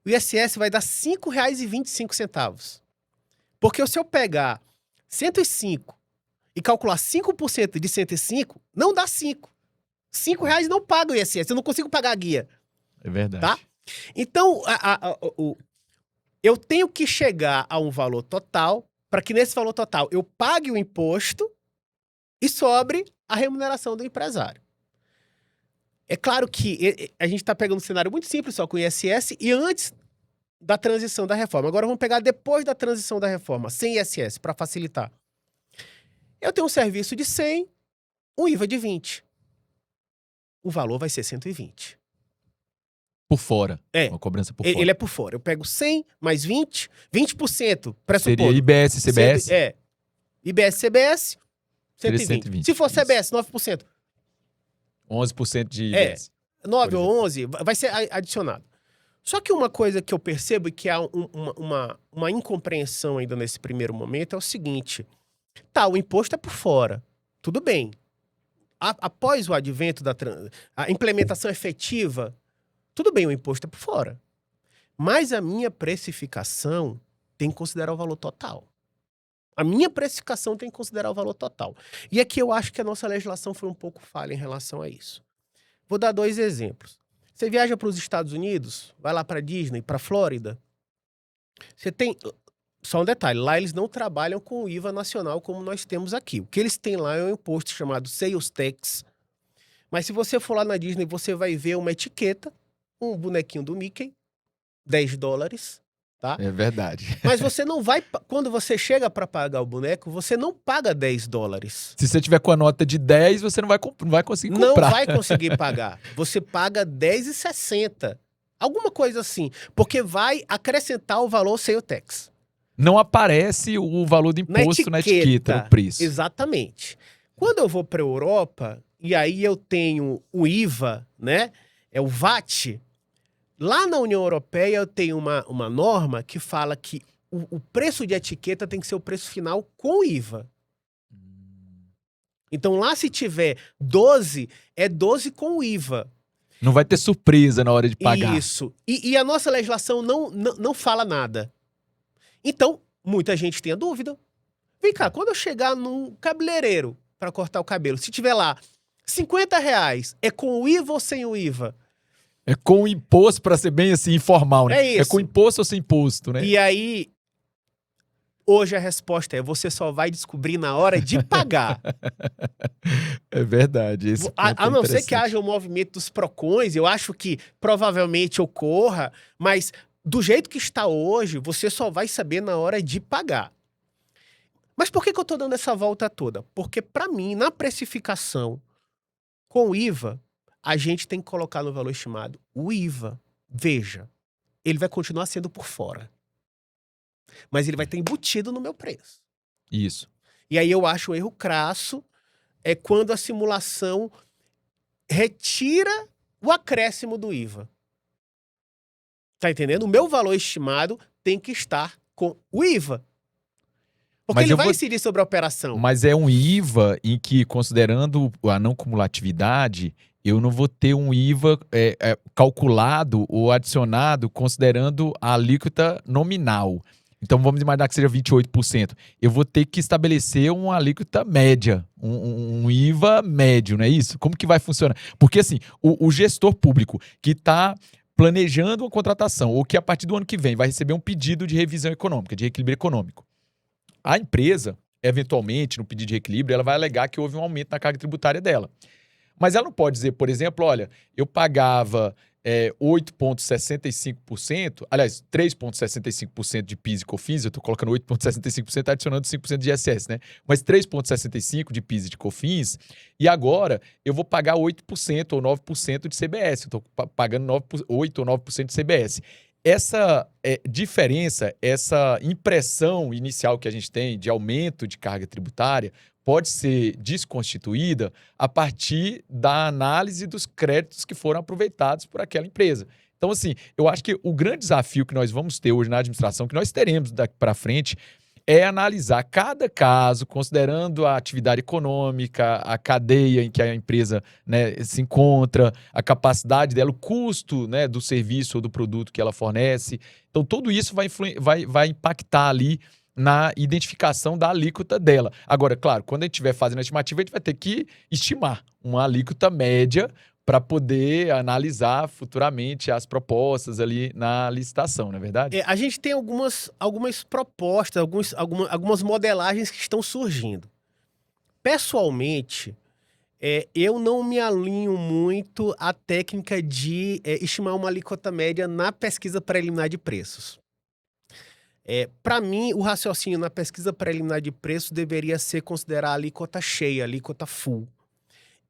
O ISS vai dar R$ 5,25. Porque se eu pegar 105 e calcular 5% de 105, não dá 5. R$ 5 não paga o ISS, eu não consigo pagar a guia. É verdade. Tá? Então, eu tenho que chegar a um valor total, para que nesse valor total eu pague o imposto e sobre a remuneração do empresário. É claro que a gente está pegando um cenário muito simples, só com o ISS, e antes da transição da reforma. Agora vamos pegar depois da transição da reforma, sem ISS, para facilitar. Eu tenho um serviço de 100, um IVA de 20. O valor vai ser 120. Por fora. É. Uma cobrança por fora. Ele é por fora. Eu pego 100 mais 20, 20%. Seria IBS, CBS? IBS, CBS, 120. 120. Se for Isso. CBS, 9%. 11% de IBS. 9 ou 11, vai ser adicionado. Só que uma coisa que eu percebo e que há uma incompreensão ainda nesse primeiro momento é o seguinte. Tá, o imposto é por fora. Tudo bem. Após o advento a implementação efetiva, tudo bem, o imposto é por fora. Mas a minha precificação tem que considerar o valor total. A minha precificação tem que considerar o valor total. E aqui eu acho que a nossa legislação foi um pouco falha em relação a isso. Vou dar 2 exemplos. Você viaja para os Estados Unidos, vai lá para Disney, para Flórida. Você tem... Só um detalhe, lá eles não trabalham com o IVA nacional como nós temos aqui. O que eles têm lá é um imposto chamado Sales Tax. Mas se você for lá na Disney, você vai ver uma etiqueta, um bonequinho do Mickey, $10, tá? É verdade. Mas você não vai... Quando você chega para pagar o boneco, você não paga $10. Se você tiver com a nota de 10, você não vai conseguir comprar. Não vai conseguir pagar. Você paga R$10,60. Alguma coisa assim. Porque vai acrescentar o valor Sales Tax. Não aparece o valor do imposto na etiqueta, no preço. Exatamente. Quando eu vou para a Europa, e aí eu tenho o IVA, né? É o VAT. Lá na União Europeia eu tenho uma norma que fala que o preço de etiqueta tem que ser o preço final com IVA. Então lá se tiver 12, é 12 com IVA. Não vai ter surpresa na hora de pagar. Isso. E a nossa legislação não fala nada. Então, muita gente tem a dúvida. Vem cá, quando eu chegar num cabeleireiro para cortar o cabelo, se tiver lá R$50, é com o IVA ou sem o IVA? É com o imposto, para ser bem assim, informal, né? É isso. É com imposto ou sem imposto, né? E aí, hoje a resposta é: você só vai descobrir na hora de pagar. É verdade. Esse A não ser que haja o movimento dos PROCONs, eu acho que provavelmente ocorra, mas do jeito que está hoje, você só vai saber na hora de pagar. Mas por que eu estou dando essa volta toda? Porque, para mim, na precificação com o IVA, a gente tem que colocar no valor estimado o IVA. Veja, ele vai continuar sendo por fora. Mas ele vai estar embutido no meu preço. Isso. E aí eu acho um erro crasso é quando a simulação retira o acréscimo do IVA. Tá entendendo? O meu valor estimado tem que estar com o IVA. Porque Mas ele eu vai vou- incidir sobre a operação. Mas é um IVA em que, considerando a não cumulatividade, eu não vou ter um IVA calculado ou adicionado considerando a alíquota nominal. Então vamos imaginar que seja 28%. Eu vou ter que estabelecer uma alíquota média, um IVA médio, não é isso? Como que vai funcionar? Porque assim, o gestor público que está planejando uma contratação ou que a partir do ano que vem vai receber um pedido de revisão econômica, de reequilíbrio econômico. A empresa, eventualmente, no pedido de reequilíbrio, ela vai alegar que houve um aumento na carga tributária dela. Mas ela não pode dizer, por exemplo, olha, eu pagava 8,65%, aliás, 3,65% de PIS e COFINS, eu estou colocando 8,65%, adicionando 5% de ISS, né? Mas 3,65% de PIS e de COFINS, e agora eu vou pagar 8% ou 9% de CBS, eu estou pagando 8 ou 9% de CBS. essa diferença, essa impressão inicial que a gente tem de aumento de carga tributária pode ser desconstituída a partir da análise dos créditos que foram aproveitados por aquela empresa. Então, assim, eu acho que o grande desafio que nós vamos ter hoje na administração, que nós teremos daqui para frente, é analisar cada caso, considerando a atividade econômica, a cadeia em que a empresa, né, se encontra, a capacidade dela, o custo, né, do serviço ou do produto que ela fornece. Então, tudo isso vai impactar ali na identificação da alíquota dela. Agora, claro, quando a gente estiver fazendo a estimativa, a gente vai ter que estimar uma alíquota média para poder analisar futuramente as propostas ali na licitação, não é verdade? A gente tem algumas propostas, algumas modelagens que estão surgindo. Pessoalmente, eu não me alinho muito à técnica de estimar uma alíquota média na pesquisa preliminar de preços. Para mim, o raciocínio na pesquisa preliminar de preços deveria ser considerar a alíquota cheia, a alíquota full.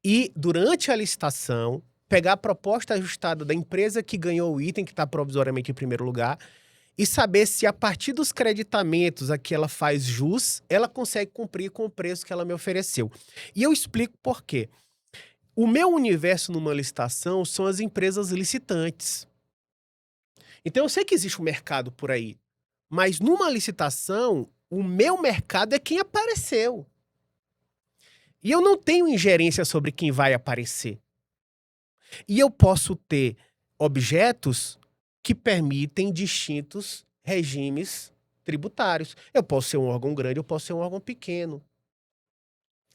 E, durante a licitação, pegar a proposta ajustada da empresa que ganhou o item, que está provisoriamente em primeiro lugar, e saber se, a partir dos creditamentos a que ela faz jus, ela consegue cumprir com o preço que ela me ofereceu. E eu explico por quê. O meu universo numa licitação são as empresas licitantes. Então, eu sei que existe um mercado por aí, mas numa licitação, o meu mercado é quem apareceu. E eu não tenho ingerência sobre quem vai aparecer. E eu posso ter objetos que permitem distintos regimes tributários. Eu posso ser um órgão grande, eu posso ser um órgão pequeno.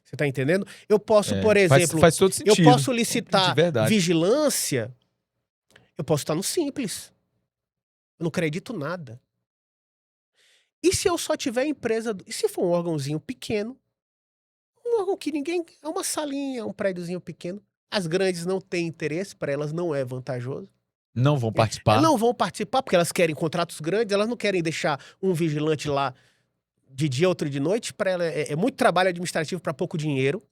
Você está entendendo? Eu posso, por exemplo, faz todo sentido. eu posso De licitar verdade. vigilância, eu posso estar no simples. Eu não acredito nada. E se eu só tiver empresa... E se for um órgãozinho pequeno? Um órgão que ninguém... É uma salinha, um prédiozinho pequeno. As grandes não têm interesse, para elas não é vantajoso. Não vão participar. Elas não vão participar porque elas querem contratos grandes, elas não querem deixar um vigilante lá de dia, outro de noite. Para ela é muito trabalho administrativo para pouco dinheiro.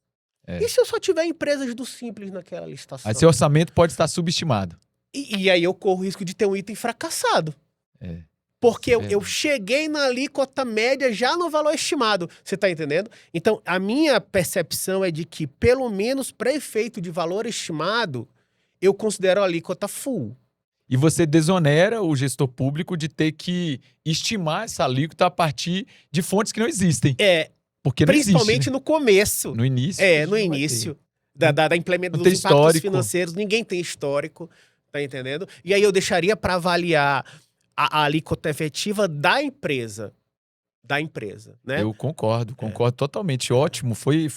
E se eu só tiver empresas do simples naquela licitação? Aí seu orçamento pode estar subestimado. E aí eu corro o risco de ter um item fracassado. É. Porque eu cheguei na alíquota média já no valor estimado. Você está entendendo? Então, a minha percepção é de que, pelo menos para efeito de valor estimado, eu considero a alíquota full. E você desonera o gestor público de ter que estimar essa alíquota a partir de fontes que não existem. Porque não principalmente existe, né? no começo. No início. No início da implementação dos impactos histórico financeiros. Ninguém tem histórico. Tá entendendo? E aí eu deixaria para avaliar a alíquota efetiva da empresa. Né? Eu concordo totalmente. Ótimo, foi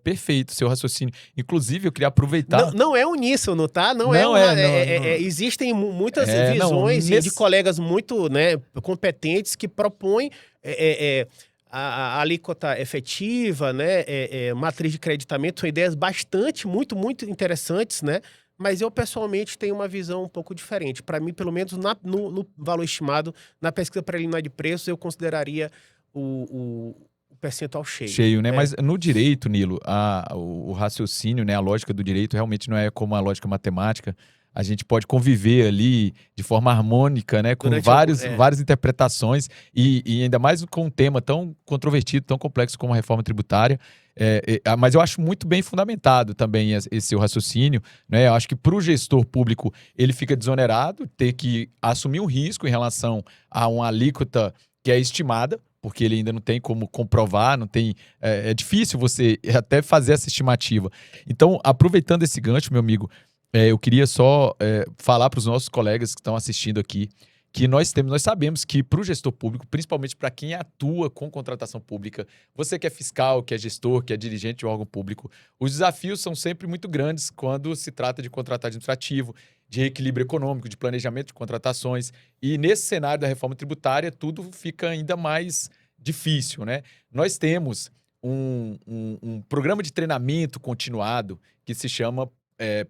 perfeito o seu raciocínio. Inclusive, eu queria aproveitar... Não é uníssono, tá? Existem muitas visões de colegas muito, né, competentes que propõem a alíquota efetiva, né, matriz de creditamento, são ideias muito interessantes, né? Mas eu, pessoalmente, tenho uma visão um pouco diferente. Para mim, pelo menos no valor estimado, na pesquisa preliminar de preços, eu consideraria o percentual cheio. Cheio, né? Mas no direito, Nilo, o raciocínio, né, a lógica do direito realmente não é como a lógica matemática. A gente pode conviver ali de forma harmônica, né, com várias interpretações e ainda mais com um tema tão controvertido, tão complexo como a reforma tributária. Mas eu acho muito bem fundamentado também esse seu raciocínio, né? Eu acho que para o gestor público ele fica desonerado, ter que assumir um risco em relação a uma alíquota que é estimada, porque ele ainda não tem como comprovar, não tem, é difícil você até fazer essa estimativa. Então, aproveitando esse gancho, meu amigo, eu queria só falar para os nossos colegas que estão assistindo aqui que nós sabemos que para o gestor público, principalmente para quem atua com contratação pública, você que é fiscal, que é gestor, que é dirigente de um órgão público, os desafios são sempre muito grandes quando se trata de contrato administrativo, de equilíbrio econômico, de planejamento de contratações. E nesse cenário da reforma tributária, tudo fica ainda mais difícil, né? Nós temos um programa de treinamento continuado que se chama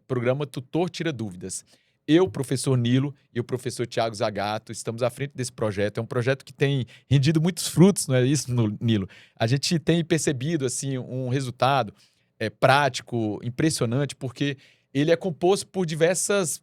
Programa Tutor Tira Dúvidas. Eu, professor Nilo e o professor Tiago Zagato estamos à frente desse projeto. É um projeto que tem rendido muitos frutos, não é isso, Nilo? A gente tem percebido assim, um resultado prático, impressionante, porque ele é composto por diversas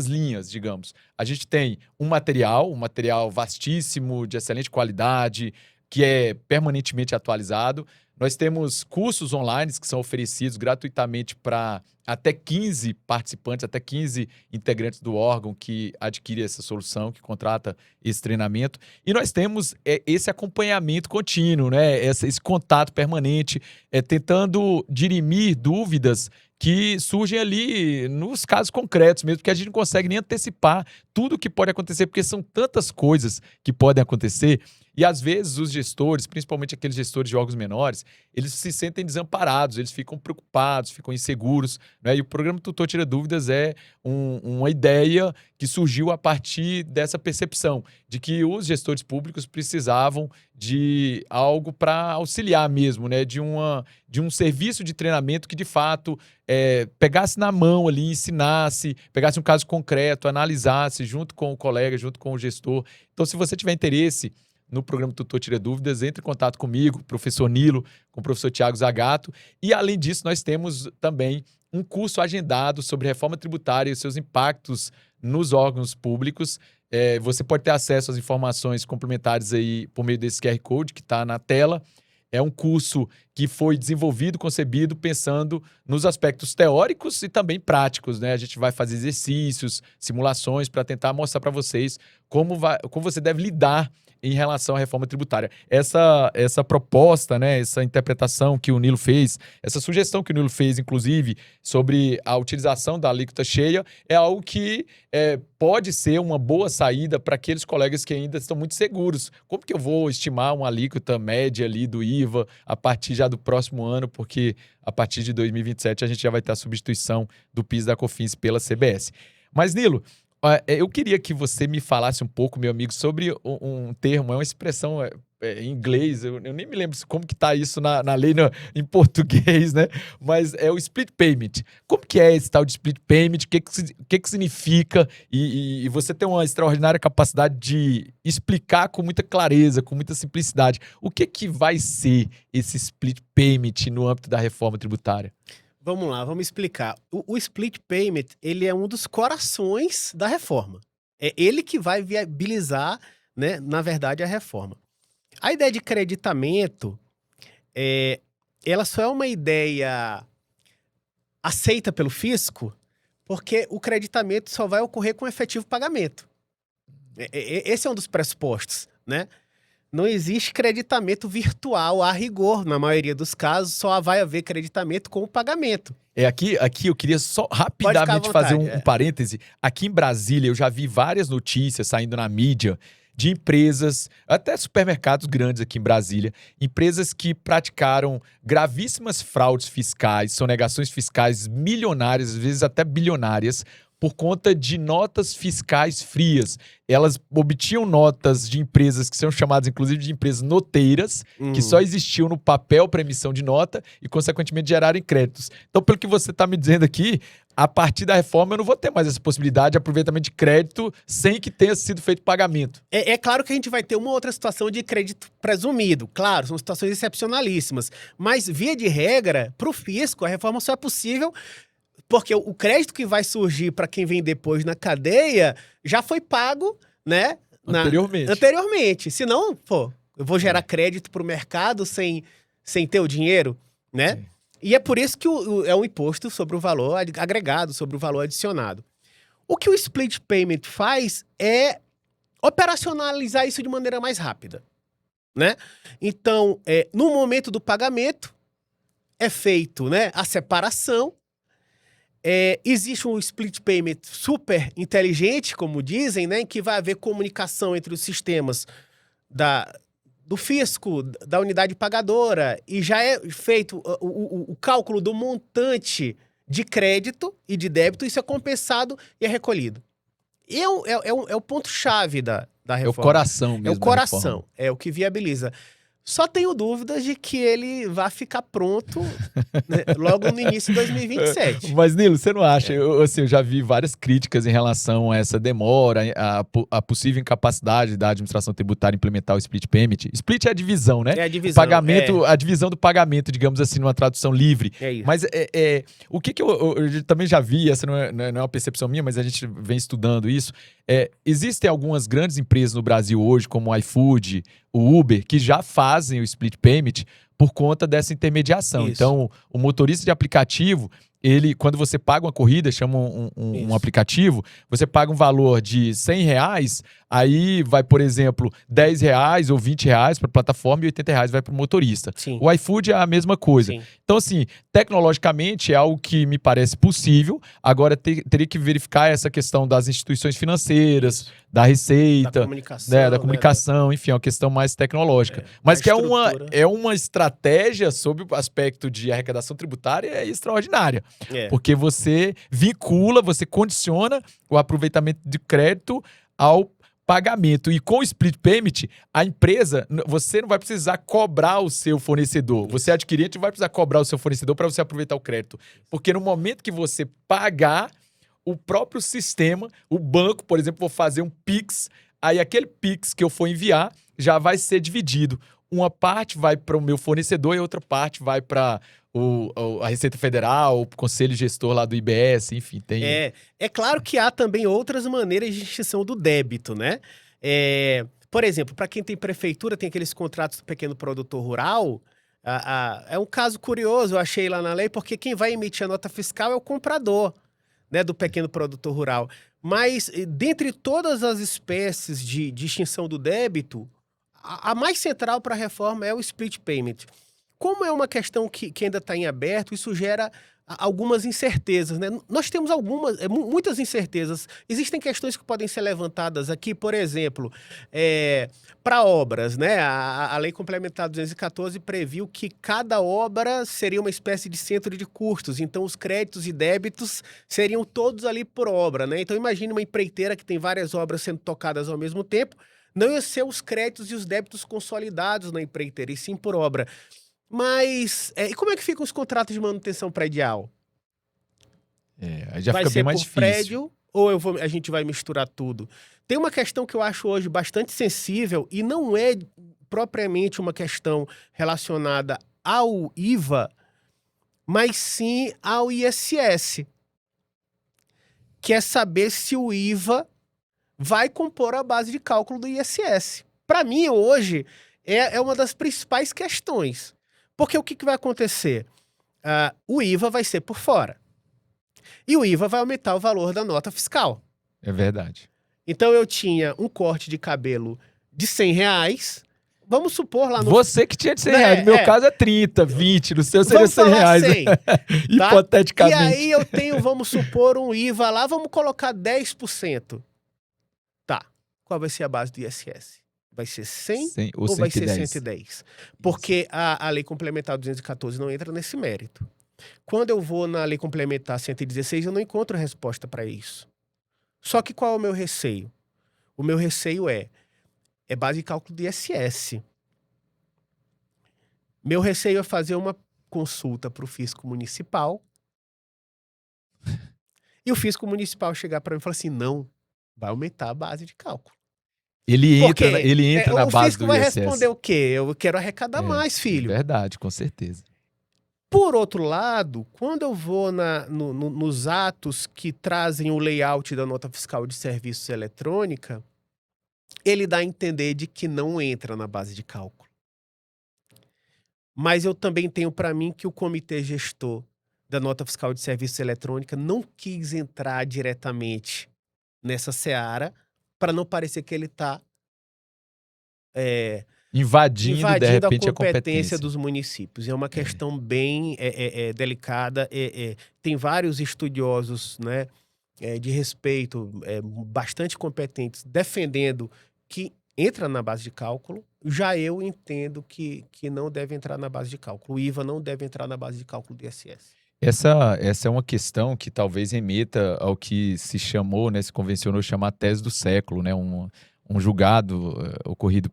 linhas, digamos. A gente tem um material vastíssimo, de excelente qualidade, que é permanentemente atualizado. Nós temos cursos online que são oferecidos gratuitamente para até 15 participantes, até 15 integrantes do órgão que adquirem essa solução, que contrata esse treinamento. E nós temos esse acompanhamento contínuo, né? Esse contato permanente, tentando dirimir dúvidas que surgem ali nos casos concretos mesmo, porque a gente não consegue nem antecipar tudo o que pode acontecer, porque são tantas coisas que podem acontecer. E às vezes os gestores, principalmente aqueles gestores de órgãos menores, eles se sentem desamparados, eles ficam preocupados, ficam inseguros, né? E o programa Tutor Tira Dúvidas é uma ideia que surgiu a partir dessa percepção de que os gestores públicos precisavam de algo para auxiliar mesmo, né? De um serviço de treinamento que, de fato, pegasse na mão ali, ensinasse, pegasse um caso concreto, analisasse junto com o colega, junto com o gestor. Então, se você tiver interesse no programa Tutor Tira Dúvidas, entre em contato comigo, professor Nilo, com o professor Tiago Zagato. E, além disso, nós temos também um curso agendado sobre reforma tributária e os seus impactos nos órgãos públicos. Você pode ter acesso às informações complementares aí por meio desse QR Code que está na tela. É um curso que foi desenvolvido, concebido, pensando nos aspectos teóricos e também práticos, né? A gente vai fazer exercícios, simulações para tentar mostrar para vocês como você deve lidar em relação à reforma tributária. Essa proposta, né, essa interpretação que o Nilo fez, essa sugestão que o Nilo fez, inclusive, sobre a utilização da alíquota cheia, é algo que pode ser uma boa saída para aqueles colegas que ainda estão muito seguros. Como que eu vou estimar uma alíquota média ali do IVA a partir já do próximo ano, porque a partir de 2027 a gente já vai ter a substituição do PIS e da COFINS pela CBS. Mas, Nilo, eu queria que você me falasse um pouco, meu amigo, sobre um termo, uma expressão em inglês, eu nem me lembro como que está isso na lei em português, né? Mas é o split payment. Como que é esse tal de split payment? O que significa? E você tem uma extraordinária capacidade de explicar com muita clareza, com muita simplicidade. O que vai ser esse split payment no âmbito da reforma tributária? Vamos lá, vamos explicar. O split payment, ele é um dos corações da reforma. É ele que vai viabilizar, né, na verdade, a reforma. A ideia de creditamento, ela só é uma ideia aceita pelo fisco porque o creditamento só vai ocorrer com efetivo pagamento. Esse é um dos pressupostos, né? Não existe creditamento virtual a rigor. Na maioria dos casos, só vai haver creditamento com o pagamento. Aqui eu queria só rapidamente fazer um parêntese. Aqui em Brasília, eu já vi várias notícias saindo na mídia de empresas, até supermercados grandes aqui em Brasília, empresas que praticaram gravíssimas fraudes fiscais, sonegações fiscais milionárias, às vezes até bilionárias, por conta de notas fiscais frias. Elas obtinham notas de empresas que são chamadas, inclusive, de empresas noteiras, que só existiam no papel para emissão de nota e, consequentemente, geraram créditos. Então, pelo que você está me dizendo aqui, a partir da reforma eu não vou ter mais essa possibilidade de aproveitamento de crédito sem que tenha sido feito pagamento. É claro que a gente vai ter uma outra situação de crédito presumido. Claro, são situações excepcionalíssimas. Mas, via de regra, para o fisco, a reforma só é possível porque o crédito que vai surgir para quem vem depois na cadeia já foi pago, né? Anteriormente. Senão, eu vou gerar crédito para o mercado sem ter o dinheiro, né? Sim. E é por isso que é um imposto sobre o valor agregado, sobre o valor adicionado. O que o split payment faz é operacionalizar isso de maneira mais rápida, né? Então, no momento do pagamento, é feito, né, a separação. Existe um split payment super inteligente, como dizem, né, em que vai haver comunicação entre os sistemas do fisco, da unidade pagadora, e já é feito o cálculo do montante de crédito e de débito, isso é compensado e é recolhido. E é o ponto-chave da reforma. É o coração mesmo. É o coração, é o que viabiliza. Só tenho dúvidas de que ele vai ficar pronto, né, logo no início de 2027. Mas, Nilo, você não acha? Eu já vi várias críticas em relação a essa demora, a possível incapacidade da administração tributária implementar o split payment. Split é a divisão, né? É a divisão. O pagamento, a divisão do pagamento, digamos assim, numa tradução livre. É isso. Mas o que eu também já vi, essa não é uma percepção minha, mas a gente vem estudando isso. Existem algumas grandes empresas no Brasil hoje, como o iFood, o Uber, que já fazem o split payment por conta dessa intermediação. Isso. Então, o motorista de aplicativo, ele, quando você paga uma corrida, chama um aplicativo, você paga um valor de R$100, aí vai, por exemplo, R$10 ou R$20 para a plataforma e R$80 vai para o motorista. Sim. O iFood é a mesma coisa. Sim. Então, assim, tecnologicamente é algo que me parece possível. Agora, teria que verificar essa questão das instituições financeiras, da receita, da comunicação, enfim, é uma questão mais tecnológica. Mas que é uma estratégia sob o aspecto de arrecadação tributária extraordinária. Porque você vincula, você condiciona o aproveitamento de crédito ao pagamento. E com o split payment, a empresa, você não vai precisar cobrar o seu fornecedor. Você, adquirente, não vai precisar cobrar o seu fornecedor para você aproveitar o crédito. Porque no momento que você pagar, o próprio sistema, o banco, por exemplo, vou fazer um Pix, aí aquele Pix que eu for enviar já vai ser dividido. Uma parte vai para o meu fornecedor e outra parte vai para a Receita Federal, o Conselho Gestor lá do IBS, enfim, tem... É claro que há também outras maneiras de extinção do débito, né? Por exemplo, para quem tem prefeitura, tem aqueles contratos do pequeno produtor rural. É um caso curioso, eu achei lá na lei, porque quem vai emitir a nota fiscal é o comprador, né, do pequeno produtor rural. Mas, dentre todas as espécies de extinção do débito, a mais central para a reforma é o split payment. Como é uma questão que ainda está em aberto, isso gera algumas incertezas, né? Nós temos muitas incertezas. Existem questões que podem ser levantadas aqui, por exemplo, para obras, né? A Lei Complementar 214 previu que cada obra seria uma espécie de centro de custos, então os créditos e débitos seriam todos ali por obra, né? Então imagine uma empreiteira que tem várias obras sendo tocadas ao mesmo tempo, não ia ser os créditos e os débitos consolidados na empreiteira, e sim por obra. Mas, e como é que ficam os contratos de manutenção predial? Aí já fica bem mais difícil. Prédio ou a gente vai misturar tudo? Tem uma questão que eu acho hoje bastante sensível e não é propriamente uma questão relacionada ao IVA, mas sim ao ISS, que é saber se o IVA vai compor a base de cálculo do ISS. Para mim, hoje, é uma das principais questões. Porque o que vai acontecer? O IVA vai ser por fora. E o IVA vai aumentar o valor da nota fiscal. É verdade. Então eu tinha um corte de cabelo de R$100. Vamos supor lá no... Você que tinha de R$100. No meu caso é 30, 20. No seu seria R$100. Né? Tá? Hipoteticamente. E aí eu tenho, vamos supor, um IVA lá, vamos colocar 10%. Tá. Qual vai ser a base do ISS? Vai ser 100 ou vai ser 110? Porque a Lei Complementar 214 não entra nesse mérito. Quando eu vou na Lei Complementar 116, eu não encontro resposta para isso. Só que qual é o meu receio? O meu receio é base de cálculo do ISS. Meu receio é fazer uma consulta para o fisco municipal e o fisco municipal chegar para mim e falar assim, não, vai aumentar a base de cálculo. Ele entra na base do ISS. O fisco vai responder o quê? Eu quero arrecadar mais, filho. É verdade, com certeza. Por outro lado, quando eu vou nos atos que trazem o layout da nota fiscal de serviços eletrônica, ele dá a entender de que não entra na base de cálculo. Mas eu também tenho para mim que o comitê gestor da nota fiscal de serviços eletrônica não quis entrar diretamente nessa seara para não parecer que ele está invadindo de repente a competência dos municípios. É uma questão bem delicada. Tem vários estudiosos, né, de respeito, bastante competentes, defendendo que entra na base de cálculo. Já eu entendo que não deve entrar na base de cálculo. O IVA não deve entrar na base de cálculo do ISS. Essa é uma questão que talvez remeta ao que se chamou, né, se convencionou chamar tese do século, né, um um julgado ocorrido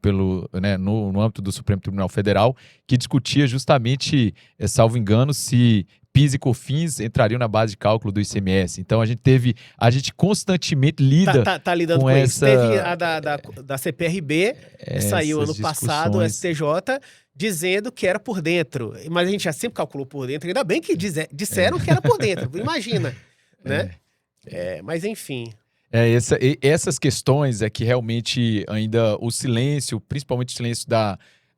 no âmbito do Supremo Tribunal Federal, que discutia justamente, salvo engano, se PIS e COFINS entrariam na base de cálculo do ICMS. Então, a gente constantemente lida Tá lidando com isso. essa... Teve a da CPRB, que saiu ano passado, o discussões. STJ, dizendo que era por dentro. Mas a gente já sempre calculou por dentro. Ainda bem que disseram que era por dentro. Imagina, né? Mas enfim. Essas questões é que realmente ainda o silêncio, principalmente o silêncio da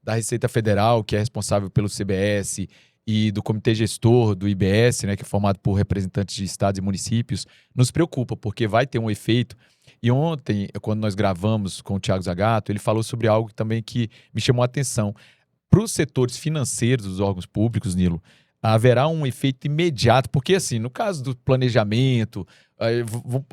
Receita Federal, que é responsável pelo CBS, e do Comitê Gestor do IBS, né, que é formado por representantes de estados e municípios, nos preocupa, porque vai ter um efeito. E ontem, quando nós gravamos com o Thiago Zagato, ele falou sobre algo também que me chamou a atenção. Para os setores financeiros dos órgãos públicos, Nilo, haverá um efeito imediato, porque assim, no caso do planejamento,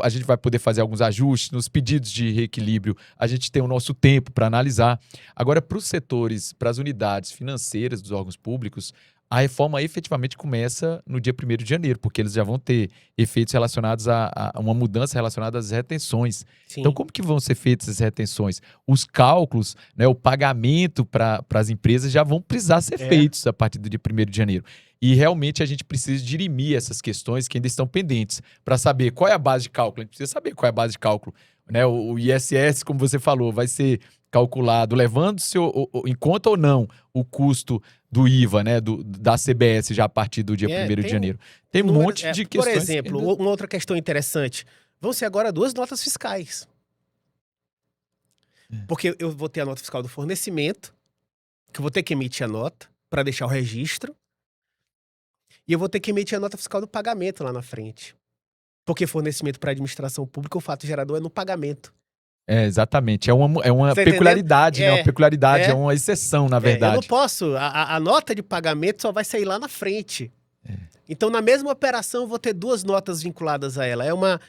a gente vai poder fazer alguns ajustes, nos pedidos de reequilíbrio, a gente tem o nosso tempo para analisar. Agora, para os setores, para as unidades financeiras dos órgãos públicos, a reforma efetivamente começa no dia 1º de janeiro, porque eles já vão ter efeitos relacionados a uma mudança relacionada às retenções. Sim. Então, como que vão ser feitas essas retenções? Os cálculos, né, o pagamento para as empresas já vão precisar ser feitos a partir do dia 1º de janeiro. E realmente a gente precisa dirimir essas questões que ainda estão pendentes para saber qual é a base de cálculo. A gente precisa saber qual é a base de cálculo. Né? O ISS, como você falou, vai ser calculado levando-se em conta ou não o custo do IVA, né, da CBS já a partir do dia 1º de janeiro. Tem um monte de questões. Por exemplo, uma outra questão interessante. Vão ser agora 2 notas fiscais. Porque eu vou ter a nota fiscal do fornecimento, que eu vou ter que emitir a nota para deixar o registro, e eu vou ter que emitir a nota fiscal do pagamento lá na frente. Porque fornecimento para a administração pública, o fato gerador é no pagamento. Exatamente. É uma peculiaridade, né? Uma peculiaridade, é uma exceção, na verdade. Eu não posso. A nota de pagamento só vai sair lá na frente. Então, na mesma operação, eu vou ter 2 notas vinculadas a ela. É uma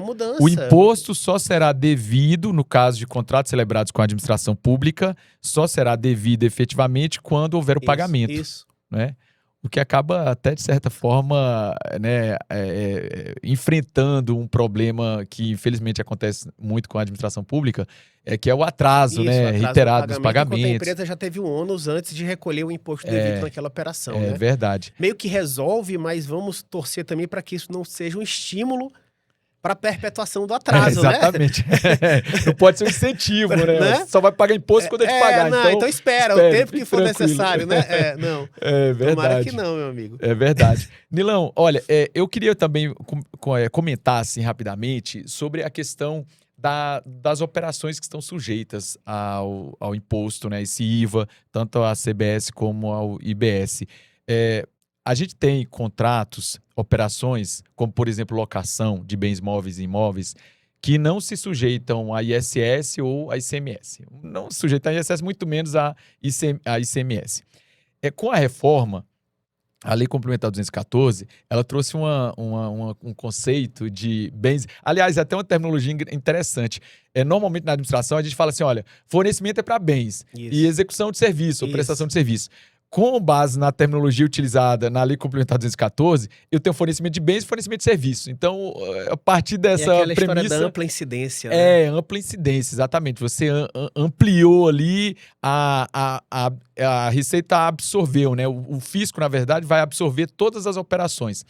mudança. O imposto só será devido, no caso de contratos celebrados com a administração pública, só será devido efetivamente quando houver o pagamento. Isso. Né? O que acaba até, de certa forma, né, enfrentando um problema que, infelizmente, acontece muito com a administração pública, que é o atraso, né, reiterado dos pagamentos. Enquanto a empresa já teve um ônus antes de recolher o imposto devido naquela operação. É verdade. Meio que resolve, mas vamos torcer também para que isso não seja um estímulo para a perpetuação do atraso, exatamente. Não pode ser um incentivo, né? Só vai pagar imposto quando a gente pagar. Então espera, o tempo que for necessário, né? Não. É verdade. Tomara que não, meu amigo. É verdade. Nilão, olha, eu queria também comentar assim rapidamente sobre a questão das operações que estão sujeitas ao imposto, né? Esse IVA, tanto à CBS como ao IBS. A gente tem contratos, operações, como, por exemplo, locação de bens móveis e imóveis, que não se sujeitam a ISS ou a ICMS. Não se sujeitam a ISS, muito menos a ICMS. Com a reforma, a Lei Complementar 214, ela trouxe um conceito de bens... Aliás, é até uma terminologia interessante. Normalmente, na administração, a gente fala assim, olha, fornecimento é para bens e execução de serviço ou prestação de serviço. Com base na terminologia utilizada na Lei Complementar 214, eu tenho fornecimento de bens e fornecimento de serviços. Então, a partir dessa aquela premissa... história da ampla incidência. Né? Ampla incidência, exatamente. Você ampliou ali, a Receita absorveu, né? O fisco, na verdade, vai absorver todas as operações.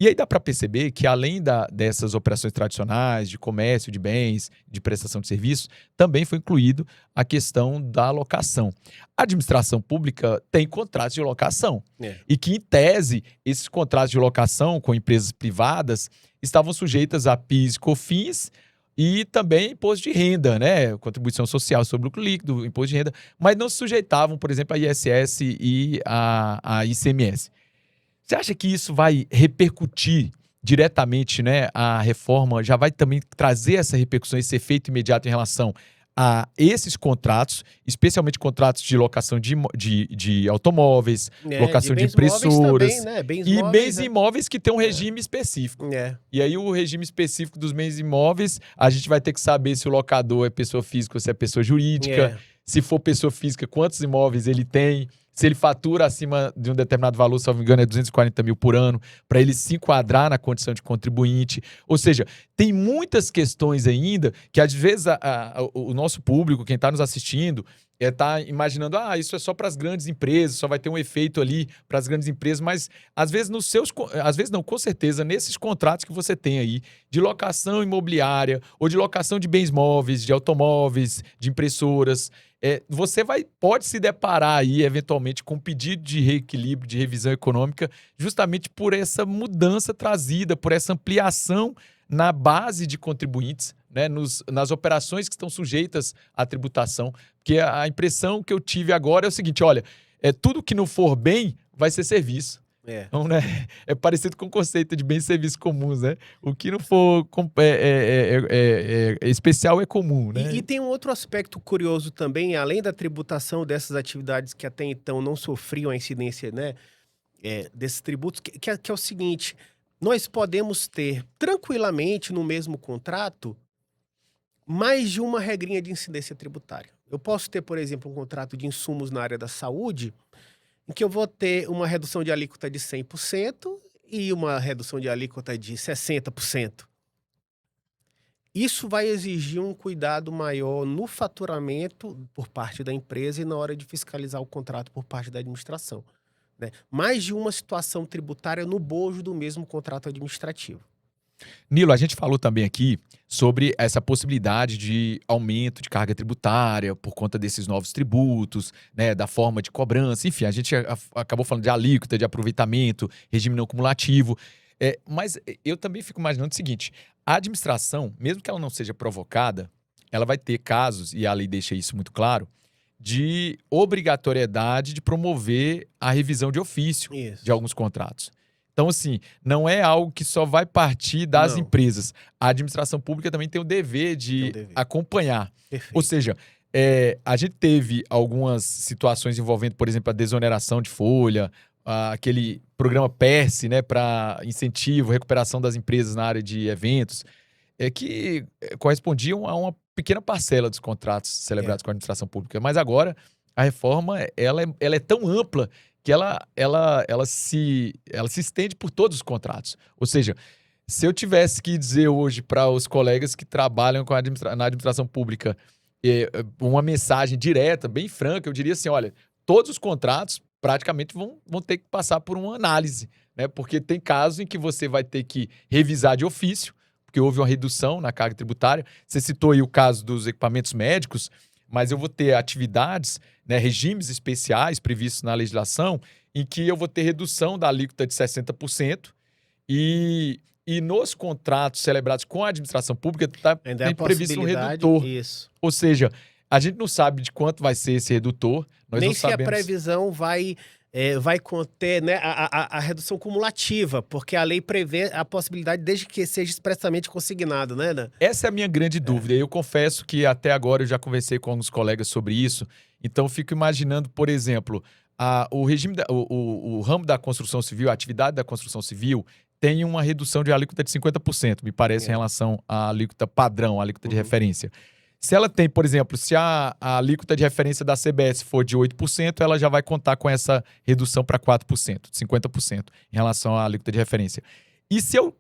E aí dá para perceber que, além dessas operações tradicionais de comércio, de bens, de prestação de serviços, também foi incluído a questão da locação. A administração pública tem contratos de locação. E que, em tese, esses contratos de locação com empresas privadas estavam sujeitas a PIS e COFINS e também imposto de renda, né? Contribuição social sobre lucro líquido, imposto de renda, mas não se sujeitavam, por exemplo, a ISS e a ICMS. Você acha que isso vai repercutir diretamente, né? A reforma já vai também trazer essa repercussão, esse efeito imediato em relação a esses contratos, especialmente contratos de locação de automóveis, locação de impressoras também, né? Bens imóveis que tem um regime específico. E aí o regime específico dos bens imóveis, a gente vai ter que saber se o locador é pessoa física ou se é pessoa jurídica. Se for pessoa física, quantos imóveis ele tem. Se ele fatura acima de um determinado valor, se não me engano, é 240 mil por ano, para ele se enquadrar na condição de contribuinte. Ou seja, tem muitas questões ainda que, às vezes, o nosso público, quem está nos assistindo, está imaginando, isso é só para as grandes empresas, só vai ter um efeito ali para as grandes empresas, mas às vezes às vezes não, com certeza, nesses contratos que você tem aí de locação imobiliária ou de locação de bens móveis, de automóveis, de impressoras, você pode se deparar aí, eventualmente, com um pedido de reequilíbrio, de revisão econômica, justamente por essa mudança trazida, por essa ampliação na base de contribuintes, né, nas operações que estão sujeitas à tributação. Porque a impressão que eu tive agora é o seguinte, olha, tudo que não for bem vai ser serviço. Então, né, é parecido com o conceito de bens e serviços comuns, né? O que não for especial é comum, né? E tem um outro aspecto curioso também, além da tributação dessas atividades que até então não sofriam a incidência, né, desses tributos, que é o seguinte, nós podemos ter tranquilamente no mesmo contrato mais de uma regrinha de incidência tributária. Eu posso ter, por exemplo, um contrato de insumos na área da saúde, em que eu vou ter uma redução de alíquota de 100% e uma redução de alíquota de 60%. Isso vai exigir um cuidado maior no faturamento por parte da empresa e na hora de fiscalizar o contrato por parte da administração, né? Mais de uma situação tributária no bojo do mesmo contrato administrativo. Nilo, a gente falou também aqui sobre essa possibilidade de aumento de carga tributária por conta desses novos tributos, né, da forma de cobrança, enfim, a gente acabou falando de alíquota, de aproveitamento, regime não cumulativo, mas eu também fico imaginando o seguinte, a administração, mesmo que ela não seja provocada, ela vai ter casos, e a lei deixa isso muito claro, de obrigatoriedade de promover a revisão de ofício de alguns contratos. Então, assim, não é algo que só vai partir das empresas. A administração pública também tem o dever de acompanhar. Perfeito. Ou seja, a gente teve algumas situações envolvendo, por exemplo, a desoneração de folha, aquele programa PERSE, né, para incentivo, recuperação das empresas na área de eventos, que correspondiam a uma pequena parcela dos contratos celebrados com a administração pública. Mas agora, a reforma ela é tão ampla que ela se estende por todos os contratos. Ou seja, se eu tivesse que dizer hoje para os colegas que trabalham na administração pública uma mensagem direta, bem franca, eu diria assim, olha, todos os contratos praticamente vão ter que passar por uma análise, né? Porque tem casos em que você vai ter que revisar de ofício, porque houve uma redução na carga tributária. Você citou aí o caso dos equipamentos médicos, mas eu vou ter atividades, né, regimes especiais previstos na legislação, em que eu vou ter redução da alíquota de 60%, e nos contratos celebrados com a administração pública tem previsto um redutor. Isso. Ou seja, a gente não sabe de quanto vai ser esse redutor. Nós Nem não se sabemos... a previsão vai conter, né, a redução cumulativa, porque a lei prevê a possibilidade desde que seja expressamente consignado, né, Ana? Essa é a minha grande dúvida. Eu confesso que até agora eu já conversei com alguns colegas sobre isso, então fico imaginando, por exemplo, o ramo da construção civil, a atividade da construção civil, tem uma redução de alíquota de 50%, me parece, em relação à alíquota padrão, a alíquota de referência. Se ela tem, por exemplo, se a alíquota de referência da CBS for de 8%, ela já vai contar com essa redução para 4%, 50% em relação à alíquota de referência. E se eu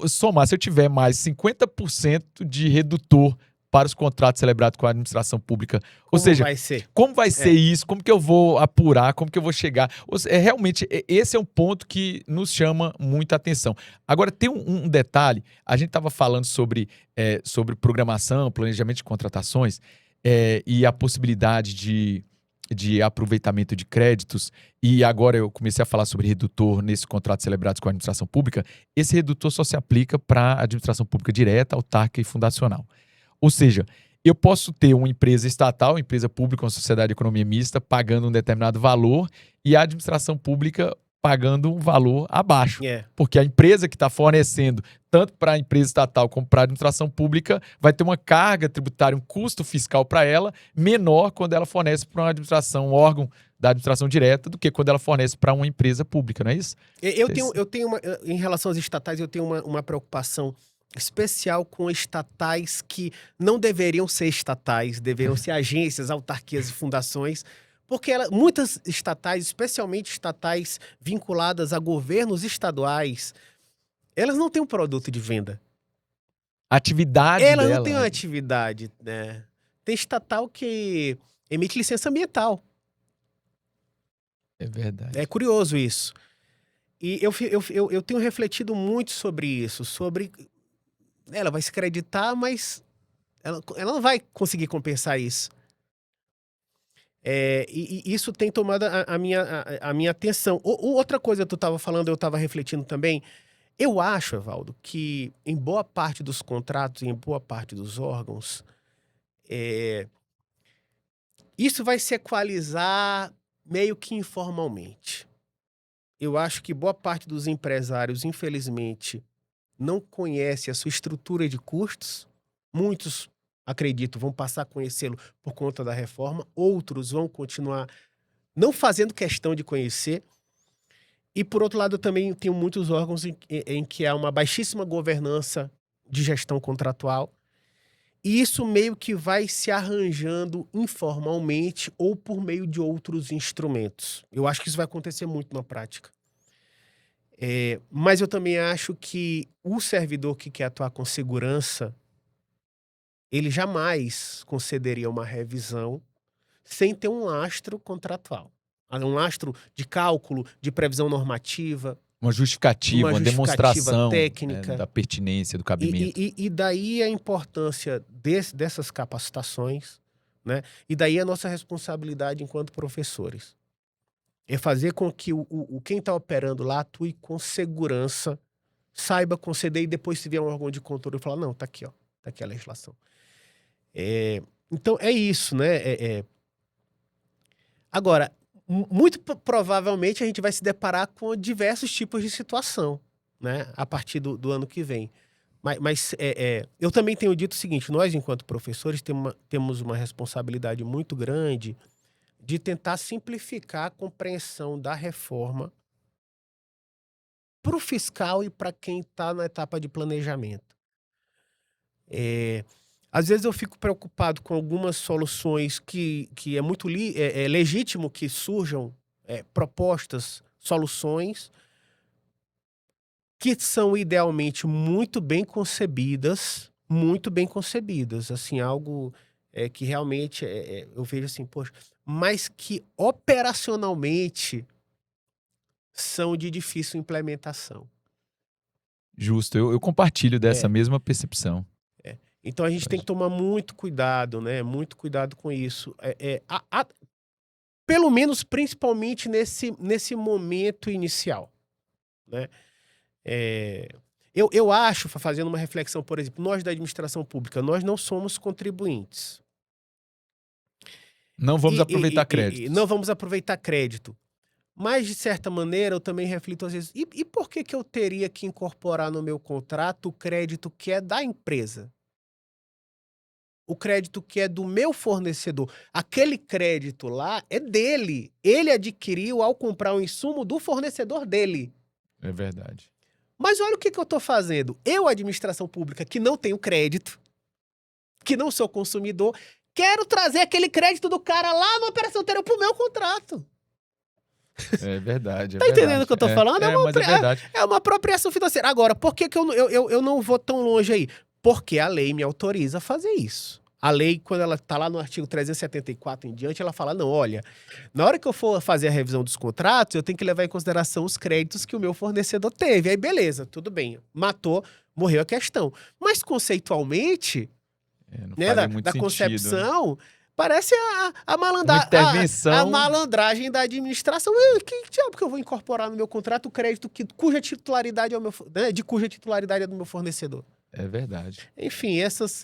somar, se eu tiver mais 50% de redutor para os contratos celebrados com a administração pública, ou seja, como vai ser isso? Como que eu vou apurar? Como que eu vou chegar? Realmente, esse é um ponto que nos chama muita atenção. Agora, tem um detalhe, a gente estava falando sobre programação, planejamento de contratações, e a possibilidade de aproveitamento de créditos, e agora eu comecei a falar sobre redutor nesses contratos celebrados com a administração pública. Esse redutor só se aplica para a administração pública direta, autárquica e fundacional. Ou seja, eu posso ter uma empresa estatal, uma empresa pública, uma sociedade de economia mista, pagando um determinado valor e a administração pública pagando um valor abaixo. Porque a empresa que está fornecendo, tanto para a empresa estatal como para a administração pública, vai ter uma carga tributária, um custo fiscal para ela menor quando ela fornece para uma administração, um órgão da administração direta, do que quando ela fornece para uma empresa pública, não é isso? Eu tenho em relação às estatais, eu tenho uma preocupação especial com estatais que não deveriam ser estatais, deveriam ser agências, autarquias e fundações, Porque muitas estatais, especialmente estatais vinculadas a governos estaduais, elas não têm um produto de venda. A atividade Elas não dela. têm uma atividade, né? Tem estatal que emite licença ambiental. É verdade. É curioso isso. E eu tenho refletido muito sobre isso, sobre... Ela vai se acreditar, mas ela não vai conseguir compensar isso. E isso tem tomado a minha atenção. Outra coisa que tu estava falando, eu estava refletindo também. Eu acho, Evaldo, que em boa parte dos contratos, em boa parte dos órgãos, isso vai se equalizar meio que informalmente. Eu acho que boa parte dos empresários, infelizmente, não conhece a sua estrutura de custos. Muitos, acredito, vão passar a conhecê-lo por conta da reforma. Outros vão continuar não fazendo questão de conhecer. E, por outro lado, eu também tenho muitos órgãos em que há uma baixíssima governança de gestão contratual. E isso meio que vai se arranjando informalmente ou por meio de outros instrumentos. Eu acho que isso vai acontecer muito na prática. Mas eu também acho que o servidor que quer atuar com segurança, ele jamais concederia uma revisão sem ter um lastro contratual. Um lastro de cálculo, de previsão normativa. Uma justificativa, uma demonstração técnica, da pertinência, do cabimento. E daí a importância dessas capacitações, né? E daí a nossa responsabilidade enquanto professores. É fazer com que quem está operando lá atue com segurança, saiba conceder e depois se vier um órgão de controle e falar, não, tá aqui, ó, tá aqui a legislação. Então é isso, né? Agora, muito provavelmente a gente vai se deparar com diversos tipos de situação, né? A partir do ano que vem. Mas eu também tenho dito o seguinte, nós enquanto professores temos uma responsabilidade muito grande de tentar simplificar a compreensão da reforma para o fiscal e para quem está na etapa de planejamento. Às vezes eu fico preocupado com algumas soluções que é muito legítimo que surjam propostas, soluções que são idealmente muito bem concebidas, assim, algo que realmente eu vejo assim, poxa, mas que operacionalmente são de difícil implementação. Justo, eu compartilho dessa mesma percepção. Então a gente tem que tomar muito cuidado, né? Muito cuidado com isso. Pelo menos, principalmente nesse momento inicial, né? Eu acho, fazendo uma reflexão, por exemplo, nós da administração pública, nós não somos contribuintes. Não vamos aproveitar crédito. Não vamos aproveitar crédito. Mas, de certa maneira, eu também reflito às vezes, e por que eu teria que incorporar no meu contrato o crédito que é da empresa? O crédito que é do meu fornecedor. Aquele crédito lá é dele. Ele adquiriu ao comprar um insumo do fornecedor dele. É verdade. Mas olha o que eu estou fazendo. Eu, administração pública, que não tenho crédito, que não sou consumidor, quero trazer aquele crédito do cara lá na operação anterior para o meu contrato. É verdade. Tá entendendo o que eu tô falando? Mas é verdade. É uma apropriação financeira. Agora, por que eu não vou tão longe aí? Porque a lei me autoriza a fazer isso. A lei, quando ela está lá no artigo 374 em diante, ela fala, não, olha, na hora que eu for fazer a revisão dos contratos, eu tenho que levar em consideração os créditos que o meu fornecedor teve. Aí, beleza, tudo bem. Matou, morreu a questão. Mas, conceitualmente, né, da concepção, parece a malandragem da administração. Que diabo que eu vou incorporar no meu contrato o crédito cuja titularidade é do meu fornecedor? É verdade. Enfim,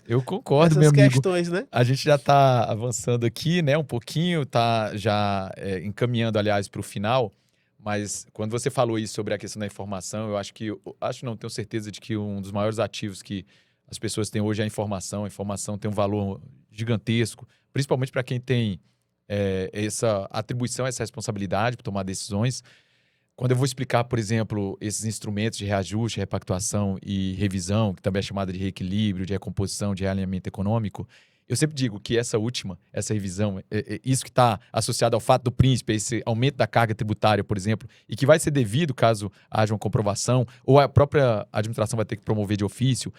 eu concordo, meu amigo. Questões, né? A gente já está avançando aqui, né? Um pouquinho, tá já encaminhando, aliás, para o final. Mas quando você falou isso sobre a questão da informação, tenho certeza de que um dos maiores ativos que as pessoas têm hoje é a informação. A informação tem um valor gigantesco, principalmente para quem tem essa atribuição, essa responsabilidade para tomar decisões. Quando eu vou explicar, por exemplo, esses instrumentos de reajuste, repactuação e revisão, que também é chamada de reequilíbrio, de recomposição, de realinhamento econômico, Eu sempre digo que essa revisão, isso que está associado ao fato do príncipe, esse aumento da carga tributária, por exemplo, e que vai ser devido caso haja uma comprovação, ou a própria administração vai ter que promover de ofício,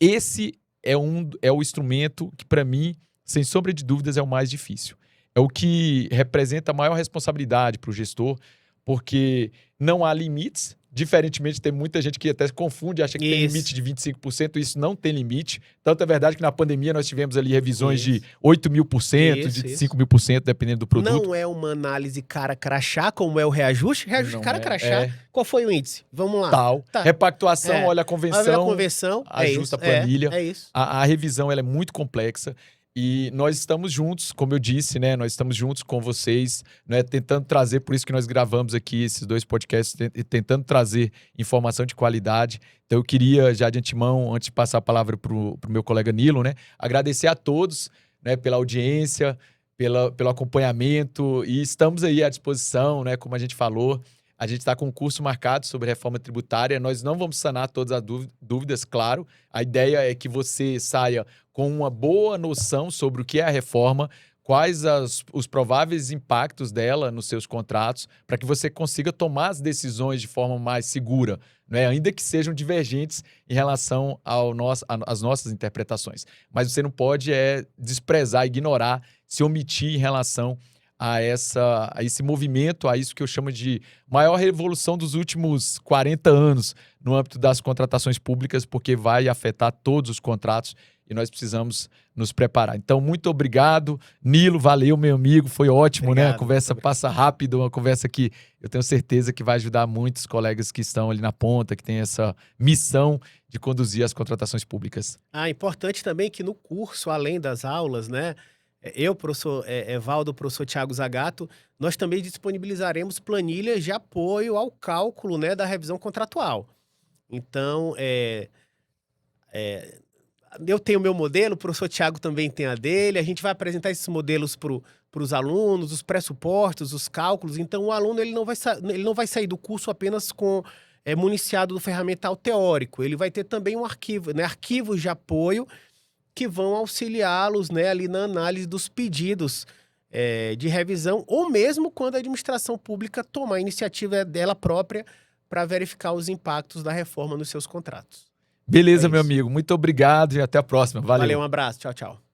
esse é o instrumento que, para mim, sem sombra de dúvidas, é o mais difícil. É o que representa a maior responsabilidade para o gestor, porque não há limites. Diferentemente, tem muita gente que até confunde, acha que tem limite de 25%, isso não tem limite. Tanto é verdade que na pandemia nós tivemos ali revisões de 8.000%, de 5.000%, dependendo do produto. Não é uma análise cara crachá, como é o reajuste. Reajuste cara crachá. Qual foi o índice? Vamos lá. Tal. Tá. Repactuação, olha a convenção, ajusta a planilha. É isso. A revisão ela é muito complexa. E nós estamos juntos, como eu disse, né? Nós estamos juntos com vocês, né? Tentando trazer, por isso que nós gravamos aqui esses 2 podcasts, tentando trazer informação de qualidade. Então eu queria, já de antemão, antes de passar a palavra para o meu colega Nilo, né? Agradecer a todos, né? Pela audiência, pelo acompanhamento, e estamos aí à disposição, né? Como a gente falou, a gente está com um curso marcado sobre reforma tributária. Nós não vamos sanar todas as dúvidas, claro. A ideia é que você saia com uma boa noção sobre o que é a reforma, quais os prováveis impactos dela nos seus contratos, para que você consiga tomar as decisões de forma mais segura, né? Ainda que sejam divergentes em relação às nossas interpretações. Mas você não pode desprezar, ignorar, se omitir em relação a esse movimento, a isso que eu chamo de maior revolução dos últimos 40 anos no âmbito das contratações públicas, porque vai afetar todos os contratos e nós precisamos nos preparar. Então, muito obrigado. Nilo, valeu, meu amigo, foi ótimo, obrigado, né? A conversa passa rápido, uma conversa que eu tenho certeza que vai ajudar muitos colegas que estão ali na ponta, que têm essa missão de conduzir as contratações públicas. Importante também que no curso, além das aulas, né? Eu, professor Evaldo, professor Thiago Zagato, nós também disponibilizaremos planilhas de apoio ao cálculo, né, da revisão contratual. Então, eu tenho o meu modelo, o professor Thiago também tem a dele, a gente vai apresentar esses modelos para os alunos, os pressupostos, os cálculos. Então, o aluno ele não vai sair do curso apenas com municiado do ferramental teórico, ele vai ter também um arquivo, né, arquivos de apoio que vão auxiliá-los, né, ali na análise dos pedidos de revisão, ou mesmo quando a administração pública tomar a iniciativa dela própria para verificar os impactos da reforma nos seus contratos. Beleza, meu amigo. Muito obrigado e até a próxima. Valeu. Valeu, um abraço. Tchau, tchau.